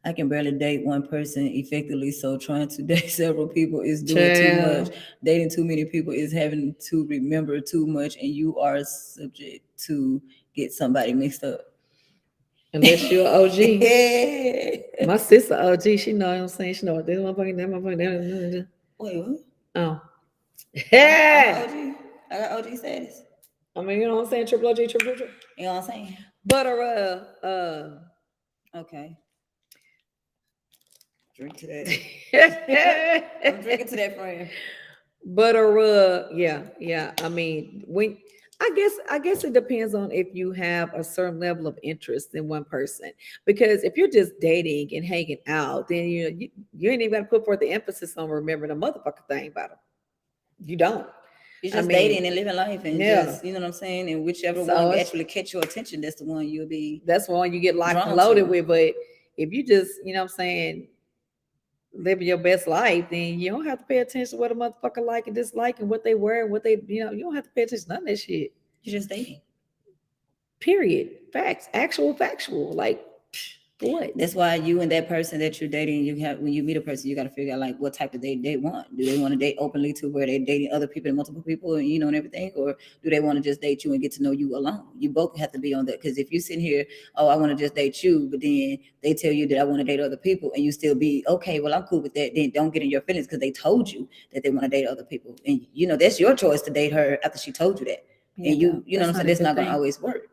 I can barely date one person effectively, so trying to date several people is doing too much. Child. Dating too many people is having to remember too much, and you are subject to get somebody mixed up. Unless you're an OG. Wait, My sister OG, she know what I'm saying. She know what this motherfucking, that motherfucking, that. what? Oh. I'm Yeah. an OG. I got OG status. I mean, you know what I'm saying? Triple OG, triple triple. You know what I'm saying? Butter, Okay. Drink to that. I'm drinking to that, friend. Butter, yeah. I mean, when I guess it depends on if you have a certain level of interest in one person. Because if you're just dating and hanging out, then you ain't even got to put forth the emphasis on remembering the motherfucking thing about them. You don't. You're I just mean, dating and living life and yeah. just, you know what I'm saying? And whichever So one it's actually catch your attention, that's the one you'll be that's one you get locked and drawn loaded to. with. But if you just, you know what I'm saying, living your best life, then you don't have to pay attention to what a motherfucker like and dislike and what they wear and what they, you don't have to pay attention to none of that shit. You're just dating. Period. Facts. Actual factual. Like, what? That's why you and that person that you're dating, you have when you meet a person, you got to figure out like what type of date they want. Do they want to date openly to where they're dating other people and multiple people and and everything, or do they want to just date you and get to know you alone? You both have to be on that, because if you sit here, oh, I want to just date you, but then they tell you that I want to date other people, and you still be okay, well, I'm cool with that. Then don't get in your feelings because they told you that they want to date other people, and that's your choice to date her after she told you that, Yeah, and you know what I'm saying. That's not gonna thing. always work.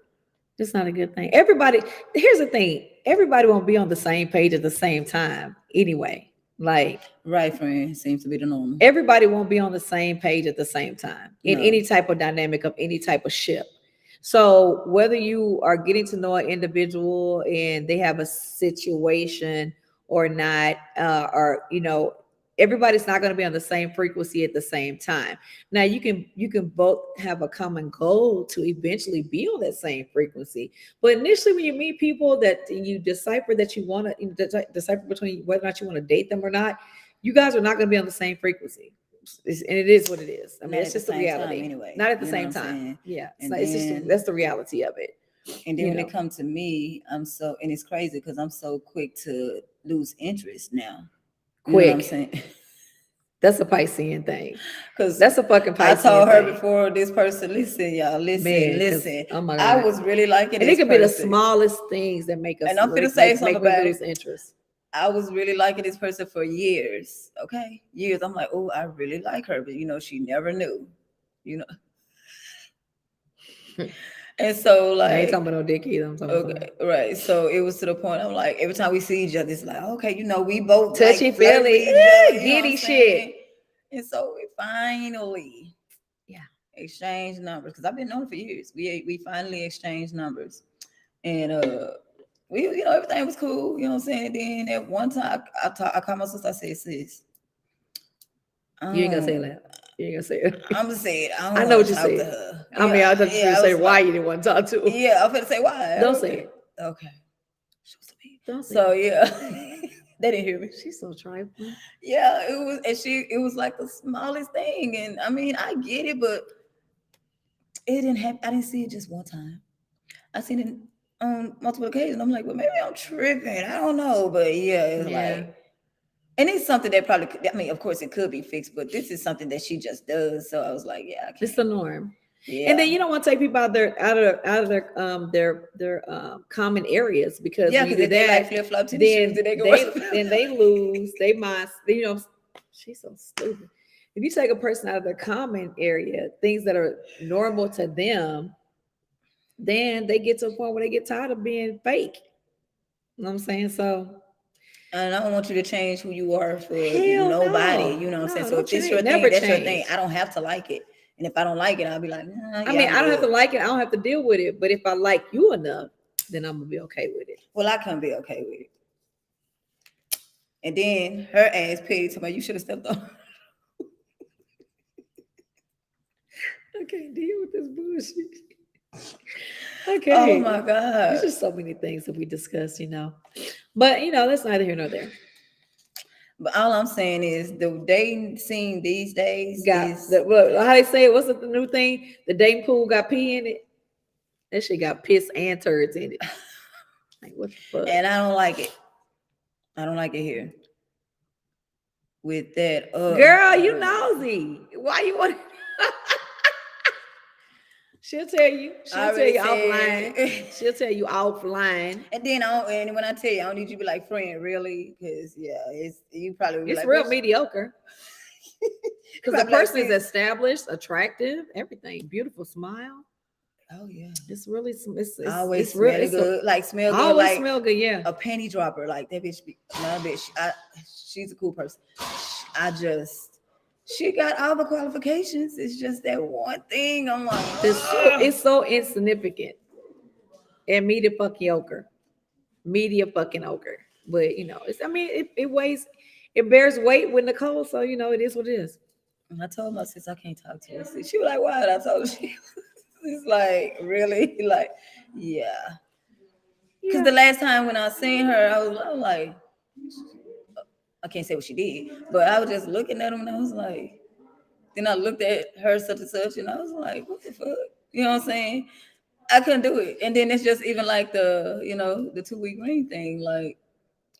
It's not a good thing. Everybody, here's the thing. Everybody won't be on the same page at the same time anyway. Like, right, friend, seems to be the norm. everybody won't be on the same page at the same time in No. any type of dynamic of any type of ship. So whether you are getting to know an individual and they have a situation or not, or everybody's not going to be on the same frequency at the same time. Now you can both have a common goal to eventually be on that same frequency. But initially, when you meet people that you decipher that you want to decipher between whether or not you want to date them or not, you guys are not going to be on the same frequency. And it is what it is. I mean, Not it's at the just the same time reality. anyway. Not at the You know same what I'm time. saying? Yeah. It's, And not, it's just then that's the reality of it. and then You when know. it comes to me, and it's crazy because I'm so quick to lose interest now. You know what I'm Quick. saying? That's a Piscean thing. Because That's a fucking I Piscean told her thing. before, this person, listen, y'all, listen, Man, 'cause, listen. oh my I God. was really liking And it this could be the person. smallest things that make us And I'm gonna say something make me about lose it. interest. I was really liking this person for years. Okay, years. I'm like, oh, I really like her, but she never knew. You know. And so I ain't like, talking about no dick either. I'm talking okay, about right. So it was to the point I'm like, every time we see each other, it's like, okay, we both touchy like flirt with feely, each other, you know what giddy I'm shit. saying? And so we finally exchanged numbers, because I've been known for years. We finally exchanged numbers. And we everything was cool, you know what I'm saying? Then at one time I called my sister, I said, sis, You ain't gonna say that. You ain't gonna say it. I'm gonna say it. I I don't know want what to you talk to said. her. I mean, I thought you were I say was why like, you didn't want to talk to. yeah, I'm gonna say why. Don't say it. Okay. Don't say So it. yeah, they didn't hear me. She's so trifling. Yeah, it was like the smallest thing, and I mean, I get it, but it didn't happen. I didn't see it just one time. I seen it on multiple occasions. I'm like, well, maybe I'm tripping. I don't know, but yeah, it's like, and it's something that probably could, I mean, of course, it could be fixed, but this is something that she just does. So I was like, yeah, I can't. It's the norm. Yeah. And then you don't want to take people out of their common areas, because Yeah, when you because do if they like that, flip flop tennis shoes, then then they go. then they lose. They mind. She's so stupid. If you take a person out of their common area, things that are normal to them, then they get to a point where they get tired of being fake. You know what I'm saying? So And I don't want you to change who you are for hell nobody. no. You know what I'm saying? No, So if don't this your change. thing, Never that's your change. thing. I don't have to like it. And if I don't like it, I'll be like, nah, I yeah, mean, I'm I don't have to good. like it. I don't have to deal with it. But if I like you enough, then I'm gonna be okay with it. Well, I can be okay with it. And then her ass paid to me. You should have stepped on. I can't deal with this bullshit. Oh Okay. my There's God. just so many things that we discuss, But that's neither here nor there. But all I'm saying is the dating scene these days Got is, the what, how they say it? What's the new thing? The dating pool got pee in it. That shit got piss and turds in it. Like what the fuck? and I don't like it. I don't like it here. With that, Girl, you nosy. Why you want? She'll tell you. I She'll tell already you offline. said. She'll tell you offline. And then I don't, and when I tell you, I don't need you to be like friend, really, because yeah, it's you probably will be It's like, real bitch. mediocre. Because the Probably like, person is sis. established, attractive, everything, beautiful smile. Oh yeah, It's really I always it's real. smell good, like smell I good, always like smell good. Yeah. a panty dropper, like that bitch. No bitch, she's a cool person. I just, she got all the qualifications. It's just that one thing. I'm like, It's so insignificant and media fucking ochre. Media fucking ochre. But it's I mean it weighs it bears weight with Nicole, so it is what it is. and I told my sis I can't talk to her. She was like, why? And I told her she. It's like really, like, yeah. Because Yeah. the last time when I seen her, I was like, I can't say what she did, but I was just looking at him and I was like, then I looked at her such and such and I was like, what the fuck? You know what I'm saying? I couldn't do it. And then it's just even like the 2 week ring thing. Like,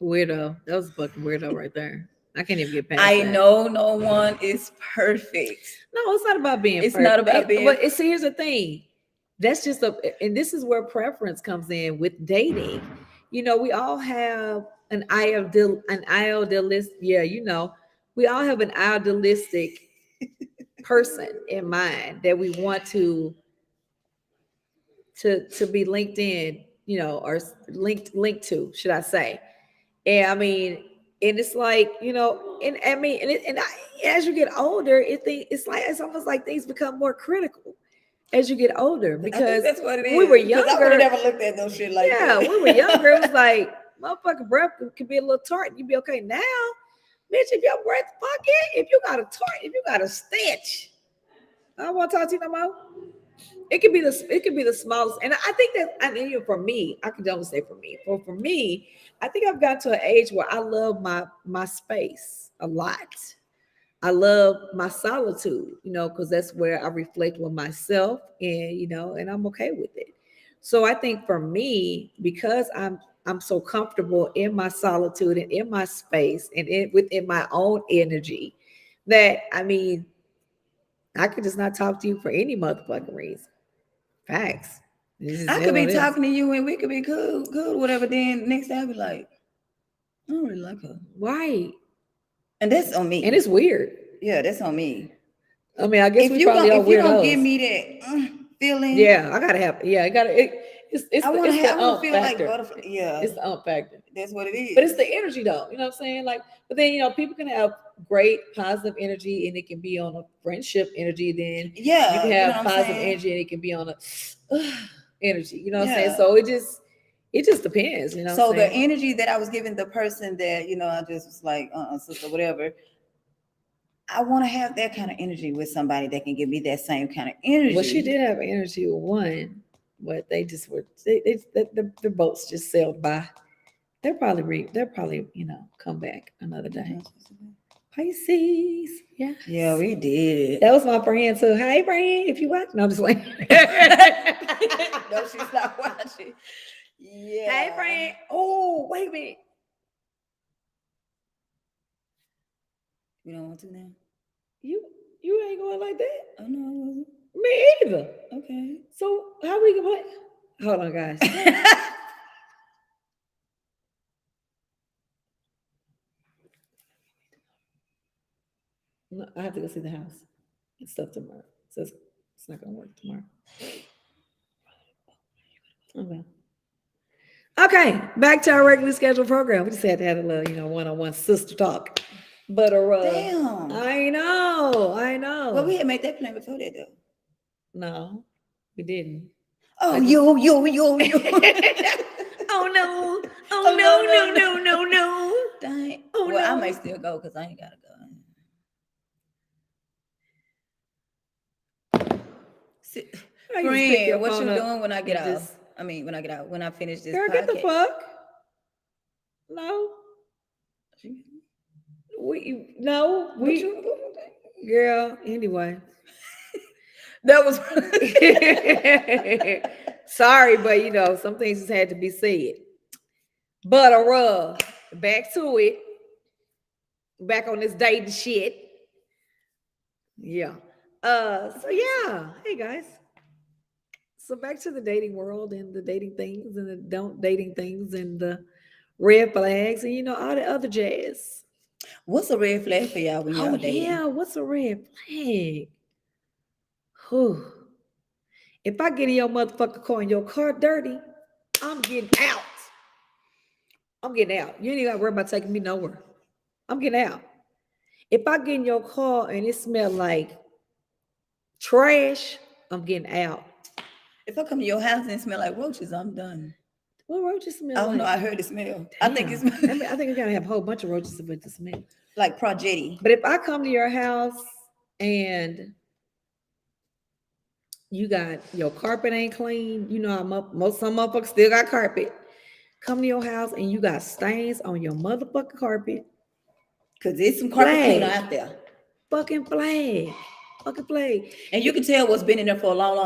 Weirdo. That was a fucking weirdo right there. I can't even get past I that. know no one is perfect. No, it's not about being It's perfect. not about being. But see, here's the thing. That's just and this is where preference comes in with dating. We all have an idealist. Yeah, we all have an idealistic person in mind that we want to be linked in, or linked to, should I say? And I mean, and it's like, and I mean, as you get older, it's almost like things become more critical as you get older, I think because that's what it is. we were Because I would have younger. never looked at no shit like Yeah, that. we were younger. It was like motherfucking breath could be a little tart, and you'd be okay. Now, bitch, if your breath fucking, if you got a tart, if you got a stench, I don't want to talk to you no more. It could be the smallest, and I think that, I mean, for me, I can only say for me. For me, I think I've got to an age where I love my space a lot. I love my solitude, because that's where I reflect with myself, and and I'm okay with it. So I think for me, because I'm so comfortable in my solitude and in my space and within my own energy, that I mean, I could just not talk to you for any motherfucking reason. Facts. This is I could what be it is. talking to you and we could be cool, whatever. Then next day I'll be like, I don't really like her. Right. And that's on me. And it's weird. Yeah, that's on me. I mean, I guess If we you probably gonna are if you gonna give weirdos. me that feeling, Yeah, I gotta have. Yeah, I gotta. It's I the want it's to the have. I want to feel like factor. butterfly. Yeah, It's the factor. that's what it is. But it's the energy, though. You know what I'm saying? Like, but then people can have great positive energy, and it can be on a friendship energy. Then Yeah, you can you know have what I'm positive saying. energy, and it can be on a energy. You know what I'm Yeah. saying? So it just depends. You know So what I'm the saying? energy that I was giving the person that I just was like, sister, whatever. I want to have that kind of energy with somebody that can give me that same kind of energy. Well, she did have energy with one, but they just were. The boats just sailed by. They'll probably come back another day. Pisces. Yeah. Yeah, we did. That was my friend too. Hey, friend, if you watch, no, I'm just like. No, she's not watching. Yeah. Hey, friend. Oh, wait a minute. You don't want to now? You ain't going like that. Oh no, I wasn't. Me either. Okay. So how we gonna play? Hold on, guys. No, I have to go see the house and stuff tomorrow. So it's not gonna work tomorrow. Okay. Okay, back to our regularly scheduled program. We just had to have a little, one-on-one sister talk. But Damn. I know. Well, we had made that plan before that though. No, we didn't. Oh, I just- yo. Oh no! Oh, Oh no, no! no, No! No! No! No! Dang. Oh Well, I no! may still go because I ain't gotta go. See, I just pick your friend, what phone you up doing when I get and out? just- I mean, when I get out, when I finish this Girl, get the podcast. fuck. No, we no What we. you- Girl, anyway. That was Sorry, but some things just had to be said. But back to it. Back on this dating shit. Yeah. So yeah. Hey guys. So back to the dating world and the dating things and the don't dating things and the red flags and all the other jazz. What's a red flag for y'all when y'all dating? Yeah, what's a red flag? Whew. If I get in your motherfucking car and your car dirty, I'm getting out. I'm getting out. You ain't even got to worry about taking me nowhere. I'm getting out. If I get in your car and it smell like trash, I'm getting out. If I come to your house and it smell like roaches, I'm done. What roaches smell I don't like? know. I heard it smell. I think it's I think we gotta have a whole bunch of roaches with the smell. like Progetti. But if I come to your house and you got your carpet ain't clean, I'm up. Some motherfuckers still got carpet. Come to your house and you got stains on your motherfucking carpet. Cause there's some carpet cleaner out there. Fucking flag. And you can tell what's been in there for a long.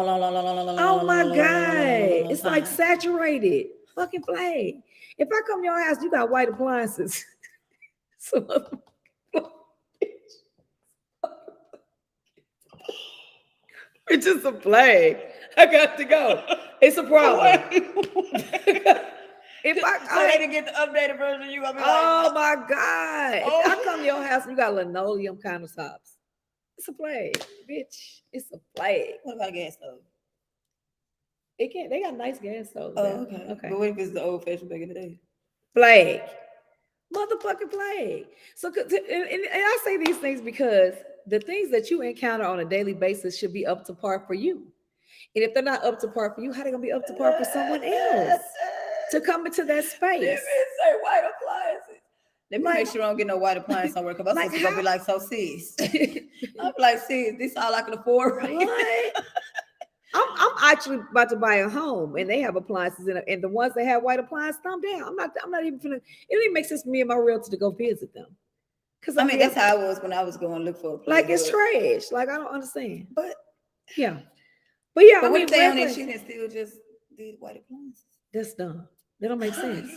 Oh my God. It's like saturated. Fucking flag. If I come to your house, you got white appliances. It's just a flag. I got to go. It's a problem. If I had to get the updated version, you gonna be oh my God. If I come to your house and you got linoleum countertops, it's a flag, bitch. It's a flag. What about a gas stove? They got nice gas stoves. Oh, okay. But what if it's the old fashioned back in the day? Flag. Motherfucking flag. So, and I say these things because the things that you encounter on a daily basis should be up to par for you. And if they're not up to par for you, how they gonna be up to par for someone else to come into that space? Let me say white appliances. Let me make sure I don't get no white appliance somewhere because my sister's gonna be like, so sis. I'm like, sis, this is all I can afford right now. I'm actually about to buy a home and they have appliances in it, and the ones that have white appliances, thumb down. I'm not even finna. It didn't make sense for me and my realtor to go visit them. Because that's how I was when I was going to look for a place. Like it's trash. Like I don't understand. But yeah. But what if they on that shit and still just did white appliances? That's dumb. That don't make sense.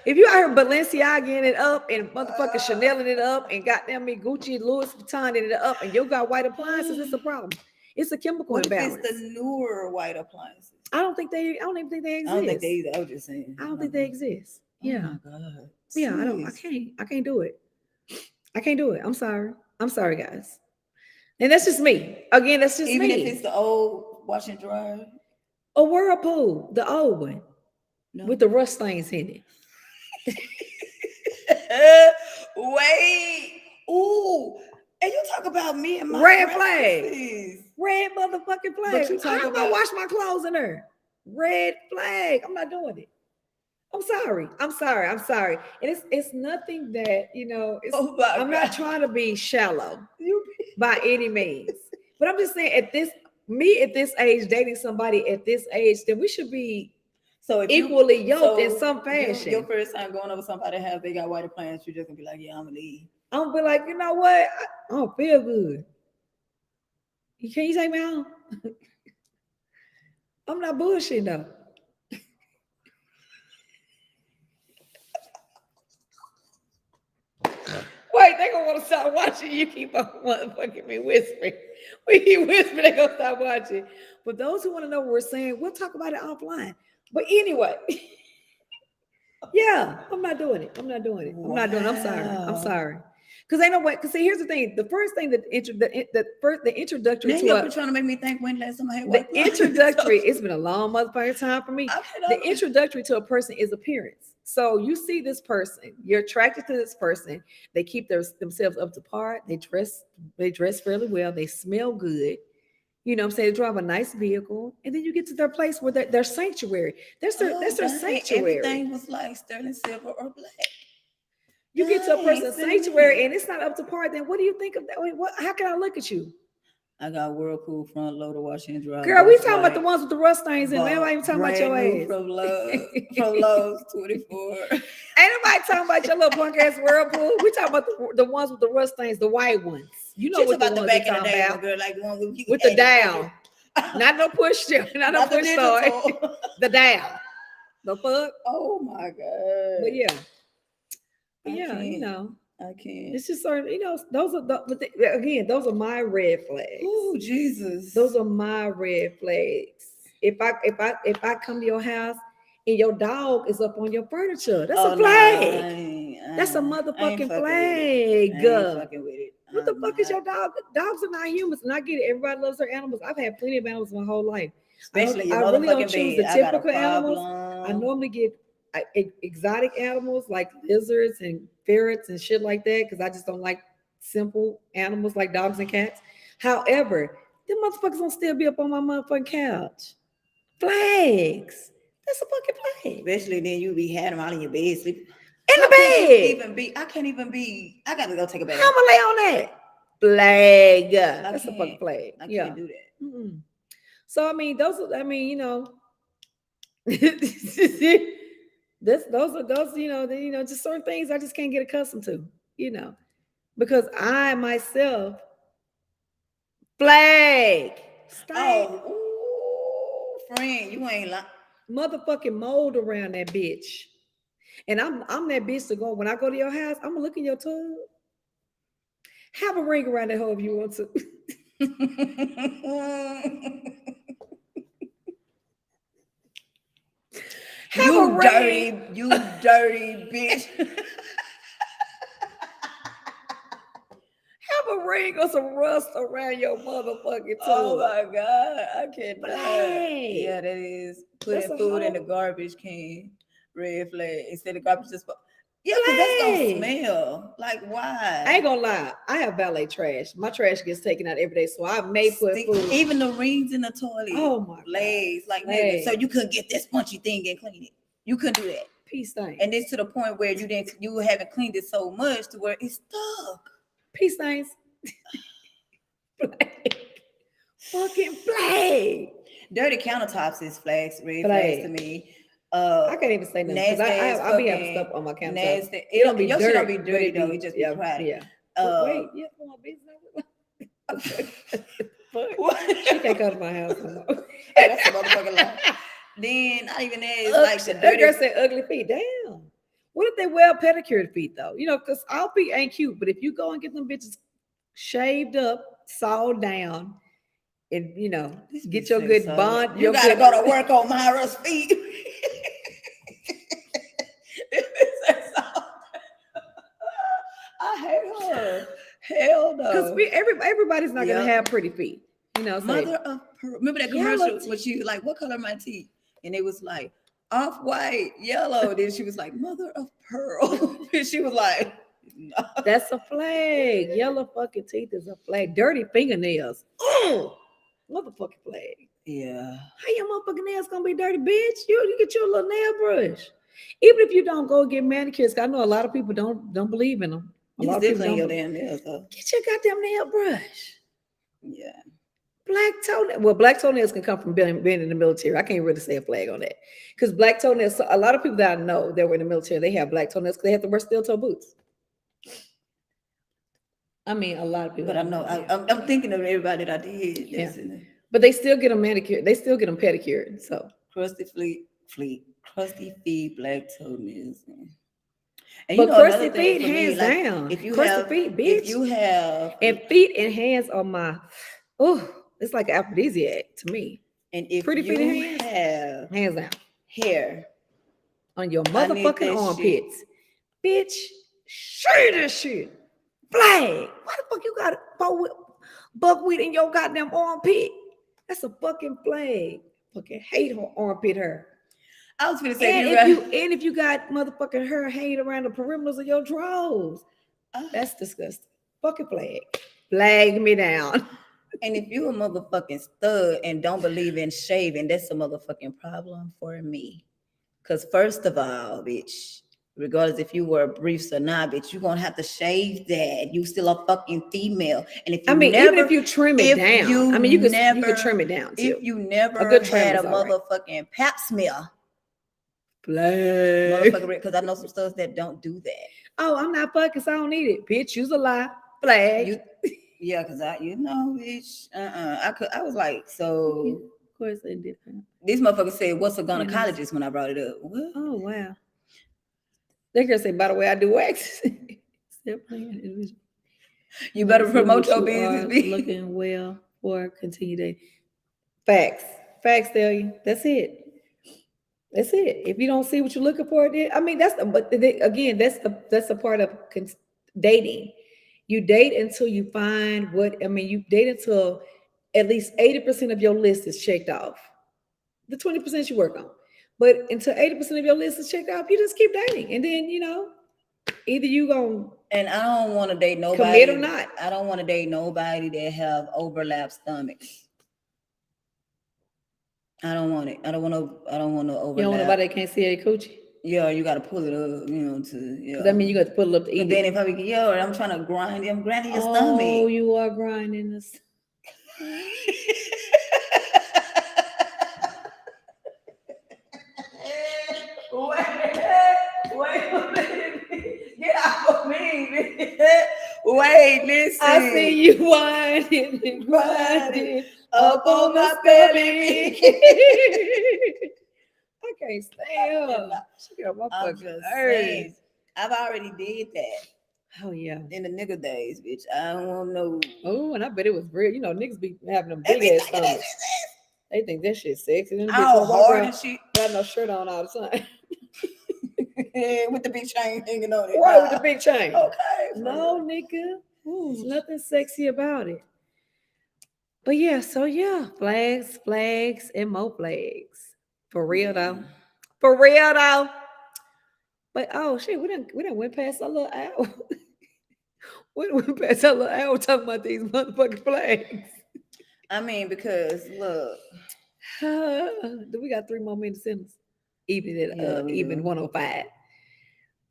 If you out here Balenciaga it up and motherfucking Chanel it up and goddamn me Gucci Louis Vuitton it up and you got white appliances, it's a problem. It's a chemical imbalance. It's the newer white appliances. I don't even think they exist. I don't think they either. I was just saying. I don't think they exist. Yeah. Oh my God. Yeah, I can't do it. I can't do it. I'm sorry, guys. And that's just me. Again, that's just Even me. if it's the old wash and dryer. A Whirlpool, the old one. No. With the rust stains in it. Wait. Ooh. And you talk about me and my red flag. Red motherfucking flag. I'm gonna wash my clothes in there. Red flag. I'm not doing it. I'm sorry. And it's nothing that, I'm not trying to be shallow by any means. But I'm just saying at this age, dating somebody at this age, then we should be equally yoked in some fashion. Your first time going over somebody's house, they got white appliances, you're just gonna be like, yeah, I'm gonna leave. I'm gonna be like, you know what? I don't feel good. Can you take me home? I'm not bullshitting though. Wait, they gonna want to stop watching. You keep on motherfucking me whispering. We keep whispering, they gonna stop watching. But those who want to know what we're saying, we'll talk about it offline. But anyway, yeah, I'm not doing it. I'm sorry. Because ain't no way. Because see, here's the thing. The first thing that the introductory Now to you're trying to make me think when last time I had white clothes. introductory. It's been a long motherfucking time for me. Okay, The introductory to a person is appearance. So you see this person, you're attracted to this person. They keep themselves up to par. They dress fairly well. They smell good. You know what I'm saying? They drive a nice vehicle. And then you get to their place where their sanctuary. That's their sanctuary. Everything was like sterling silver or black. You get to a person's sanctuary and it's not up to par, then what do you think of that? How can I look at you? I got Whirlpool front loader, washer and dryer. Girl, we talking about the ones with the rust stains in. Man, I ain't talking about your ass. From Lowe's 24. Ain't nobody talking about your little punk ass Whirlpool. We talking about the ones with the rust stains, the white ones. You know She's what about the the ones back they in the talking day, about. girl, like the one with the dial. Not no push, not no push start. The dial. The fuck? Oh my God. But yeah. You know. I can't. It's just sort of, you know, those are my red flags. Oh Jesus. Those are my red flags. If I come to your house and your dog is up on your furniture, that's a flag. That's a motherfucking flag. I ain't fucking with it. What the fuck is your dog? Dogs are not humans, and I get it. Everybody loves their animals. I've had plenty of animals my whole life. Especially I really don't choose the bed. typical animals. I normally get exotic animals like lizards and ferrets and shit like that because I just don't like simple animals like dogs and cats. However, them motherfuckers don't still be up on my motherfucking couch. Flags. That's a fucking flag. Especially then you be had them all in your bed sleeping. In the bed. I can't even be. I gotta go take a bath. How am I lay on that? Flag. That's a fucking flag. I can't do that. Mm-mm. So I mean, you know. those just certain things I just can't get accustomed to, you know, because I myself flag. Oh, friend, you ain't like motherfucking mold around that bitch, and I'm that bitch to go when I go to your house. I'm gonna look in your tub. Have a ring around that hole if you want to. You dirty bitch. Have a ring or some rust around your motherfucking tub. Oh my God, I can't. Yeah, that is putting food in the garbage can. Red flag. Instead of garbage just. Yeah, because that's gonna smell. Like, why? I ain't gonna lie. I have valet trash. My trash gets taken out every day, so I may put food. Even the rings in the toilet. Oh my legs, like nigga. So you couldn't get this spongy thing and clean it. You couldn't do that. Peace stains. And it's to the point where you haven't cleaned it so much to where it's stuck. Peace stains. Fucking flag. Dirty countertops is flags, red flags to me. I can't even say nothing because I'll be having stuff on my counter. Nasty. It don't be dirty. Don't be dirty though. It just be crowded. Yeah. Wait, you have my business. She can't come to my house no more. That's a motherfucking lie. Then not even that is like the dirty. Girl said ugly feet. Damn. What if they well pedicured feet though? You know, because all feet ain't cute. But if you go and get them bitches shaved up, sawed down, and you know, get your good bond. You gotta go to work on Myra's feet. I hate her. Hell no. Because everybody's not gonna have pretty feet. You know, mother of pearl. Remember that commercial when she was like, "What color are my teeth?" And it was like off-white, yellow. Then she was like, "Mother of pearl," and she was like, "No." That's a flag. Yellow fucking teeth is a flag. Dirty fingernails. Oh, motherfucking flag. Yeah. How your motherfucking nails gonna be dirty, bitch? You get your little nail brush. Even if you don't go get manicures, I know a lot of people don't believe in them. You still clean your damn nails though. Get your goddamn nail brush. Yeah. Black toenails. Well, black toenails can come from being in the military. I can't really say a flag on that because black toenails. A lot of people that I know that were in the military, they have black toenails because they have to wear steel toe boots. I mean, a lot of people. But I know. I'm thinking of everybody that I did. Yeah. But they still get them manicured. They still get them pedicured. So crusty feet, black toenails. And but crusty feet, hands down. If you crusty have feet, bitch. If you have and feet and hands are my it's like an aphrodisiac to me. And if pretty feet and have hands down hair on your motherfucking armpits, bitch, show this shit. Flag. Why the fuck you got buckwheat in your goddamn armpit? That's a fucking flag. Fucking hate her armpit hair. I was gonna say, And if you got motherfucking hair hanging around the perimeters of your drawers, that's disgusting. Fucking flag. Flag me down. And if you a motherfucking stud and don't believe in shaving, that's a motherfucking problem for me. Cause first of all, bitch, regardless if you wear briefs or not, bitch, you gonna have to shave that. You still a fucking female. And if you even if you trim it down, you could trim it down too. If you never had a motherfucking pap smear, flag. Motherfucker, because I know some studs that don't do that. Oh, I'm not fucking, so I don't need it. Bitch, use a lie. Flag. Yeah, because bitch, I was like, so. Of course they did. These motherfuckers said, what's a gynecologist when I brought it up? What? Oh, wow. They can say, by the way, I do wax. You better promote your business. Looking well for continue dating. Facts. Facts tell you. That's it. That's it. If you don't see what you're looking for, that's a part of dating. You date until you find you date until at least 80% of your list is checked off. The 20% you work on. But until 80% of your list is checked off, you just keep dating. And then, either you gonna. And I don't want to date nobody. Commit or not. I don't want to date nobody that have overlap stomachs. I don't want it. I don't want to overlap. You don't want nobody that can't see a coochie? Yeah, you got to pull it up, That means you got to pull it up to eat. And then if I be, I'm trying to grind, I'm grinding your stomach. Oh, you are grinding this. Wait a minute. Get off of me. Wait, listen. I see you whining and grinding up on my belly. I can't stand her. She got my fucking nerves. I've already did that. Oh yeah. In the nigga days, bitch. I don't want no. Oh, and I bet it was real. Niggas be having them big ass stomachs. They think that shit's sexy. And how hard and shit. Got no shirt on all the time. With the big chain hanging on it. Right, with the big chain. Okay. No, nigga. There's nothing sexy about it. But yeah, flags, and more flags. For real though. But oh shit, we didn't went past a little hour. We went past a little hour talking about these motherfucking flags. Because look. Do we got 3 more minutes in us? Even 105.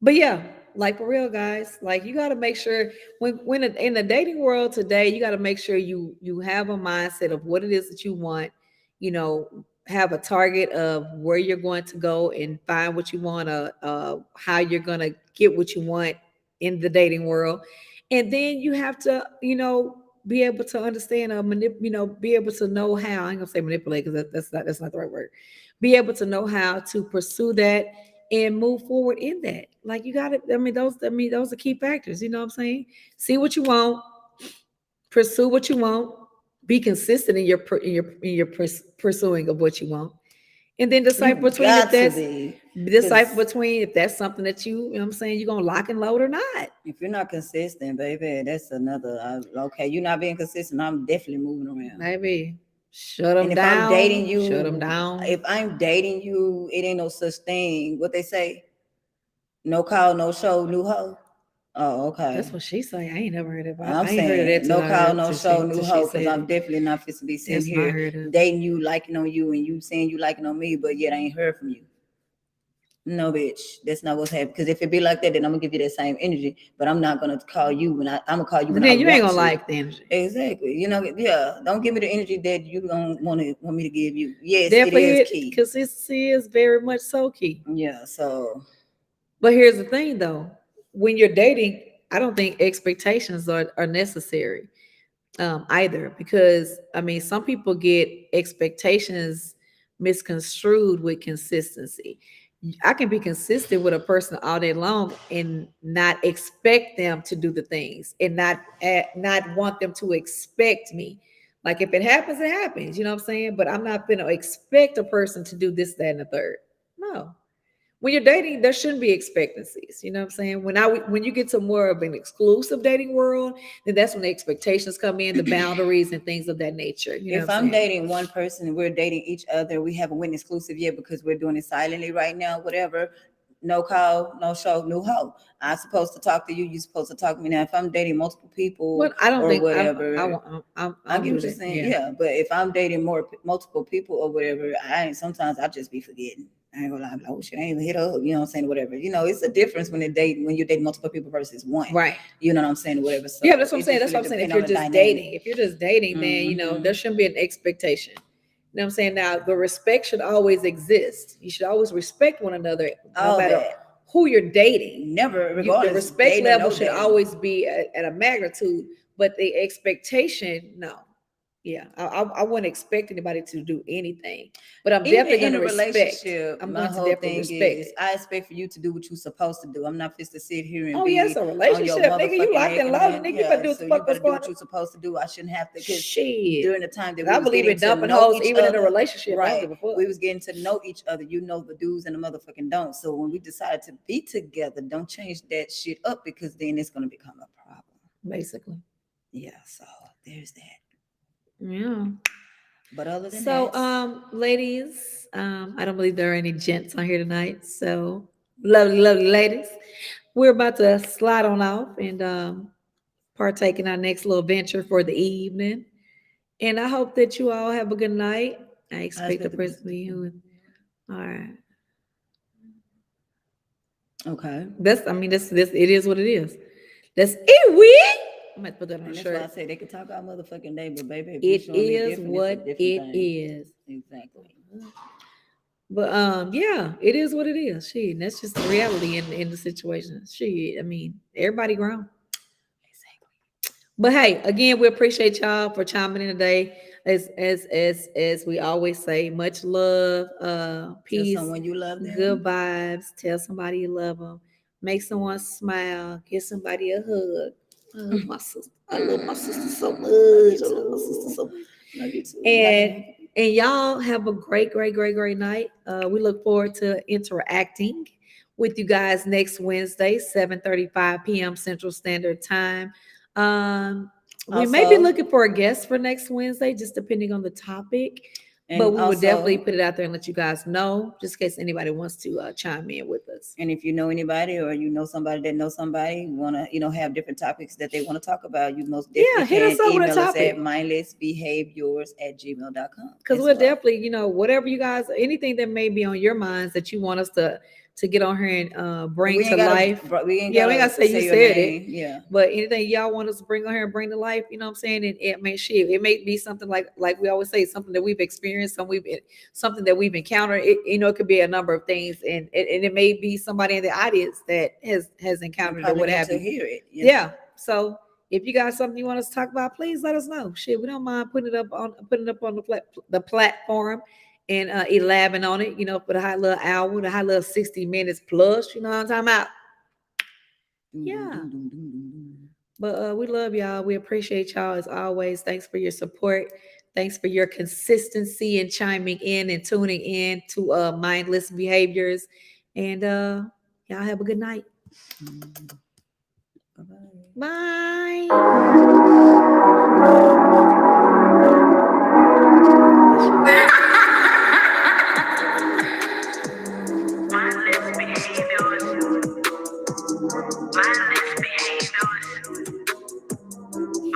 But yeah, like for real, guys, like you got to make sure when in the dating world today, you got to make sure you have a mindset of what it is that you want, have a target of where you're going to go and find what you want, how you're going to get what you want in the dating world. And then you have to, be able to understand be able to know how. I ain't gonna say manipulate because that's not the right word. Be able to know how to pursue that and move forward in that. Like you got to. Those are key factors. You know what I'm saying? See what you want, pursue what you want, be consistent in your pursuing of what you want, and then decipher between if that's something that you know what I'm saying, you're gonna lock and load or not. If you're not consistent, baby, that's another okay. You're not being consistent, I'm definitely moving around. Baby, shut them down. If I'm dating you, shut them down. If I'm dating you, it ain't no such thing. What they say? No call, no show, new hoe. Oh, okay. That's what she say. I ain't never heard of it. I'm saying no call, no show, new hoe, because I'm definitely not fit to be sitting here dating you, liking on you, and you saying you liking on me, but yet I ain't heard from you. No, bitch, that's not what's happening. Because if it be like that, then I'm gonna give you that same energy. But I'm not gonna call you when I'm gonna call you. But then you ain't gonna like the energy. Exactly. Don't give me the energy that you don't want me to give you. Yes, definitely it is key. Consistency is very much so key. Yeah. So. But here's the thing, though. When you're dating, I don't think expectations are necessary either, because some people get expectations misconstrued with consistency. I can be consistent with a person all day long and not expect them to do the things and not want them to expect me. Like if it happens, it happens. You know what I'm saying? But I'm not going to expect a person to do this, that, and the third. No. when you're dating, there shouldn't be expectancies. You know what I'm saying? When you get to more of an exclusive dating world, then that's when the expectations come in, the boundaries and things of that nature. You know If what I'm I'm saying? dating one person and we're dating each other, we haven't went exclusive yet because we're doing it silently right now, whatever. No call, no show, no hoe. I'm supposed to talk to you. You're supposed to talk to me. Now, if I'm dating multiple people Well, I don't or think whatever, I I don't get do what you're that. saying. Yeah. Yeah, but if I'm dating multiple people or whatever, sometimes I just be forgetting. I ain't gonna lie, I'm like, oh shit, I ain't even hit up. You know what I'm saying? Whatever. You know, it's a difference when you date multiple people versus one. Right. You know what I'm saying? Whatever. So Yeah, that's what I'm it saying. just That's what really I'm saying. depends on the dynamic. If you're just dating, then there shouldn't be an expectation. You know what I'm saying? Now, the respect should always exist. You should always respect one another, no All matter that. who you're dating. Never, The regardless. respect dating or level no should dating. always be at a magnitude, but the expectation, no. Yeah, I wouldn't expect anybody to do anything, but I'm Even definitely in going to a respect. relationship, I'm my going to whole definitely thing respect is it. I expect for you to do what you're supposed to do. I'm not just to sit here and Oh, be yes, a on your relationship, nigga. You motherfucking locked neck and and loaded, then nigga. You better do what so the you fuck better was do going what on. you're supposed to do. I shouldn't have to because Shit. during the time that we I was believe getting in to dumping know hoes each even in a other, relationship. I don't right? give a fuck. We was getting to know each other. You know the do's and the motherfucking don'ts. So when we decided to be together, don't change that shit up because then it's gonna become a problem. Basically. Yeah. So there's that. Yeah. But other than So, that, ladies, I don't believe there are any gents on here tonight. So, lovely, lovely ladies, we're about to slide on off and partake in our next little venture for the evening. And I hope that you all have a good night. I expect the person to be who. All right. okay. This it is what it is. That's it. We. I'm gonna put that on a And that's why I shirt. say they can talk all motherfucking day, but baby, if you It showing me is different, it's a what different it thing. is. Exactly. But yeah, it is what it is. She that's just the reality in the situation. I mean, everybody grown. But hey, again, we appreciate y'all for chiming in today. As we always say, much love, Tell peace, someone you love them. good vibes. Tell somebody you love them. Make someone smile. Give somebody a hug. I love my sister. I love my sister so much. I love my sister so much. Love you too. And y'all have a great, great, great, great night. We look forward to interacting with you guys next Wednesday, 7:35 p.m. Central Standard Time. We may be Also- looking for a guest for next Wednesday, just depending on the topic. And But we would also- definitely put it out there and let you guys know, just in case anybody wants to chime in with us. And if you know anybody or you know somebody that knows somebody, want to, have different topics that they want to talk about, you most definitely hit us can up with a email us topic. at mindlessbehaveyours@gmail.com. Because we'll definitely, whatever you guys, anything that may be on your minds that you want us to get on here and bring to life. We ain't we gotta say you your said name. it. Yeah. But anything y'all want us to bring on here and bring to life, you know what I'm saying? It may shit. It may be something like we always say, something that we've experienced, something that we've encountered. It could be a number of things, and it may be somebody in the audience that has encountered it or what have you. To hear it. Yeah. So if you got something you want us to talk about, please let us know. Shit, we don't mind putting it up on the platform and elaborating on it, for the high little hour, the high little 60 minutes plus, you know what I'm talking about? Yeah. But we love y'all. We appreciate y'all as always. Thanks for your support. Thanks for your consistency in chiming in and tuning in to Mindless Behaviors. And y'all have a good night. Bye. Mindless behaviors. Mindless behaviors.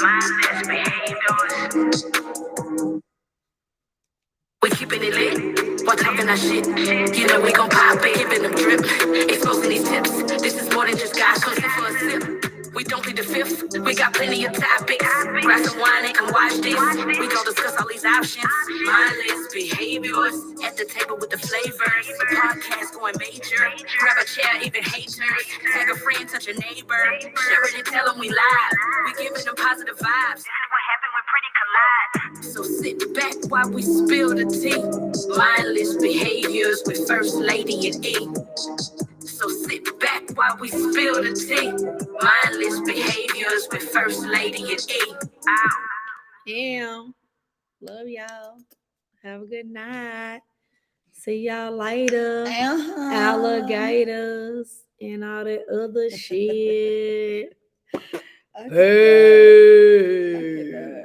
Mindless behaviors. We keeping it lit, while talking that shit. You know we gon' pop it, giving them drip, exposing these tips. This is more than just gossip for a sip. We don't plead the fifth, we got plenty of topics. Grab some wine and come watch this. We gon' discuss all these options. Mindless behaviors, at the table with the flavors. Podcast going major, grab a chair, even haters. Tag a friend, touch a neighbor. Share it and tell them we live. We giving them positive vibes. What happened when pretty collide? So sit back while we spill the tea. Mindless behaviors with First Lady and E. So sit back while we spill the tea. Mindless behaviors with First Lady and E. Ow. Damn. Love y'all. Have a good night. See y'all later. Uh-huh. Alligators and all that other shit. I forgot. I Hey. forgot.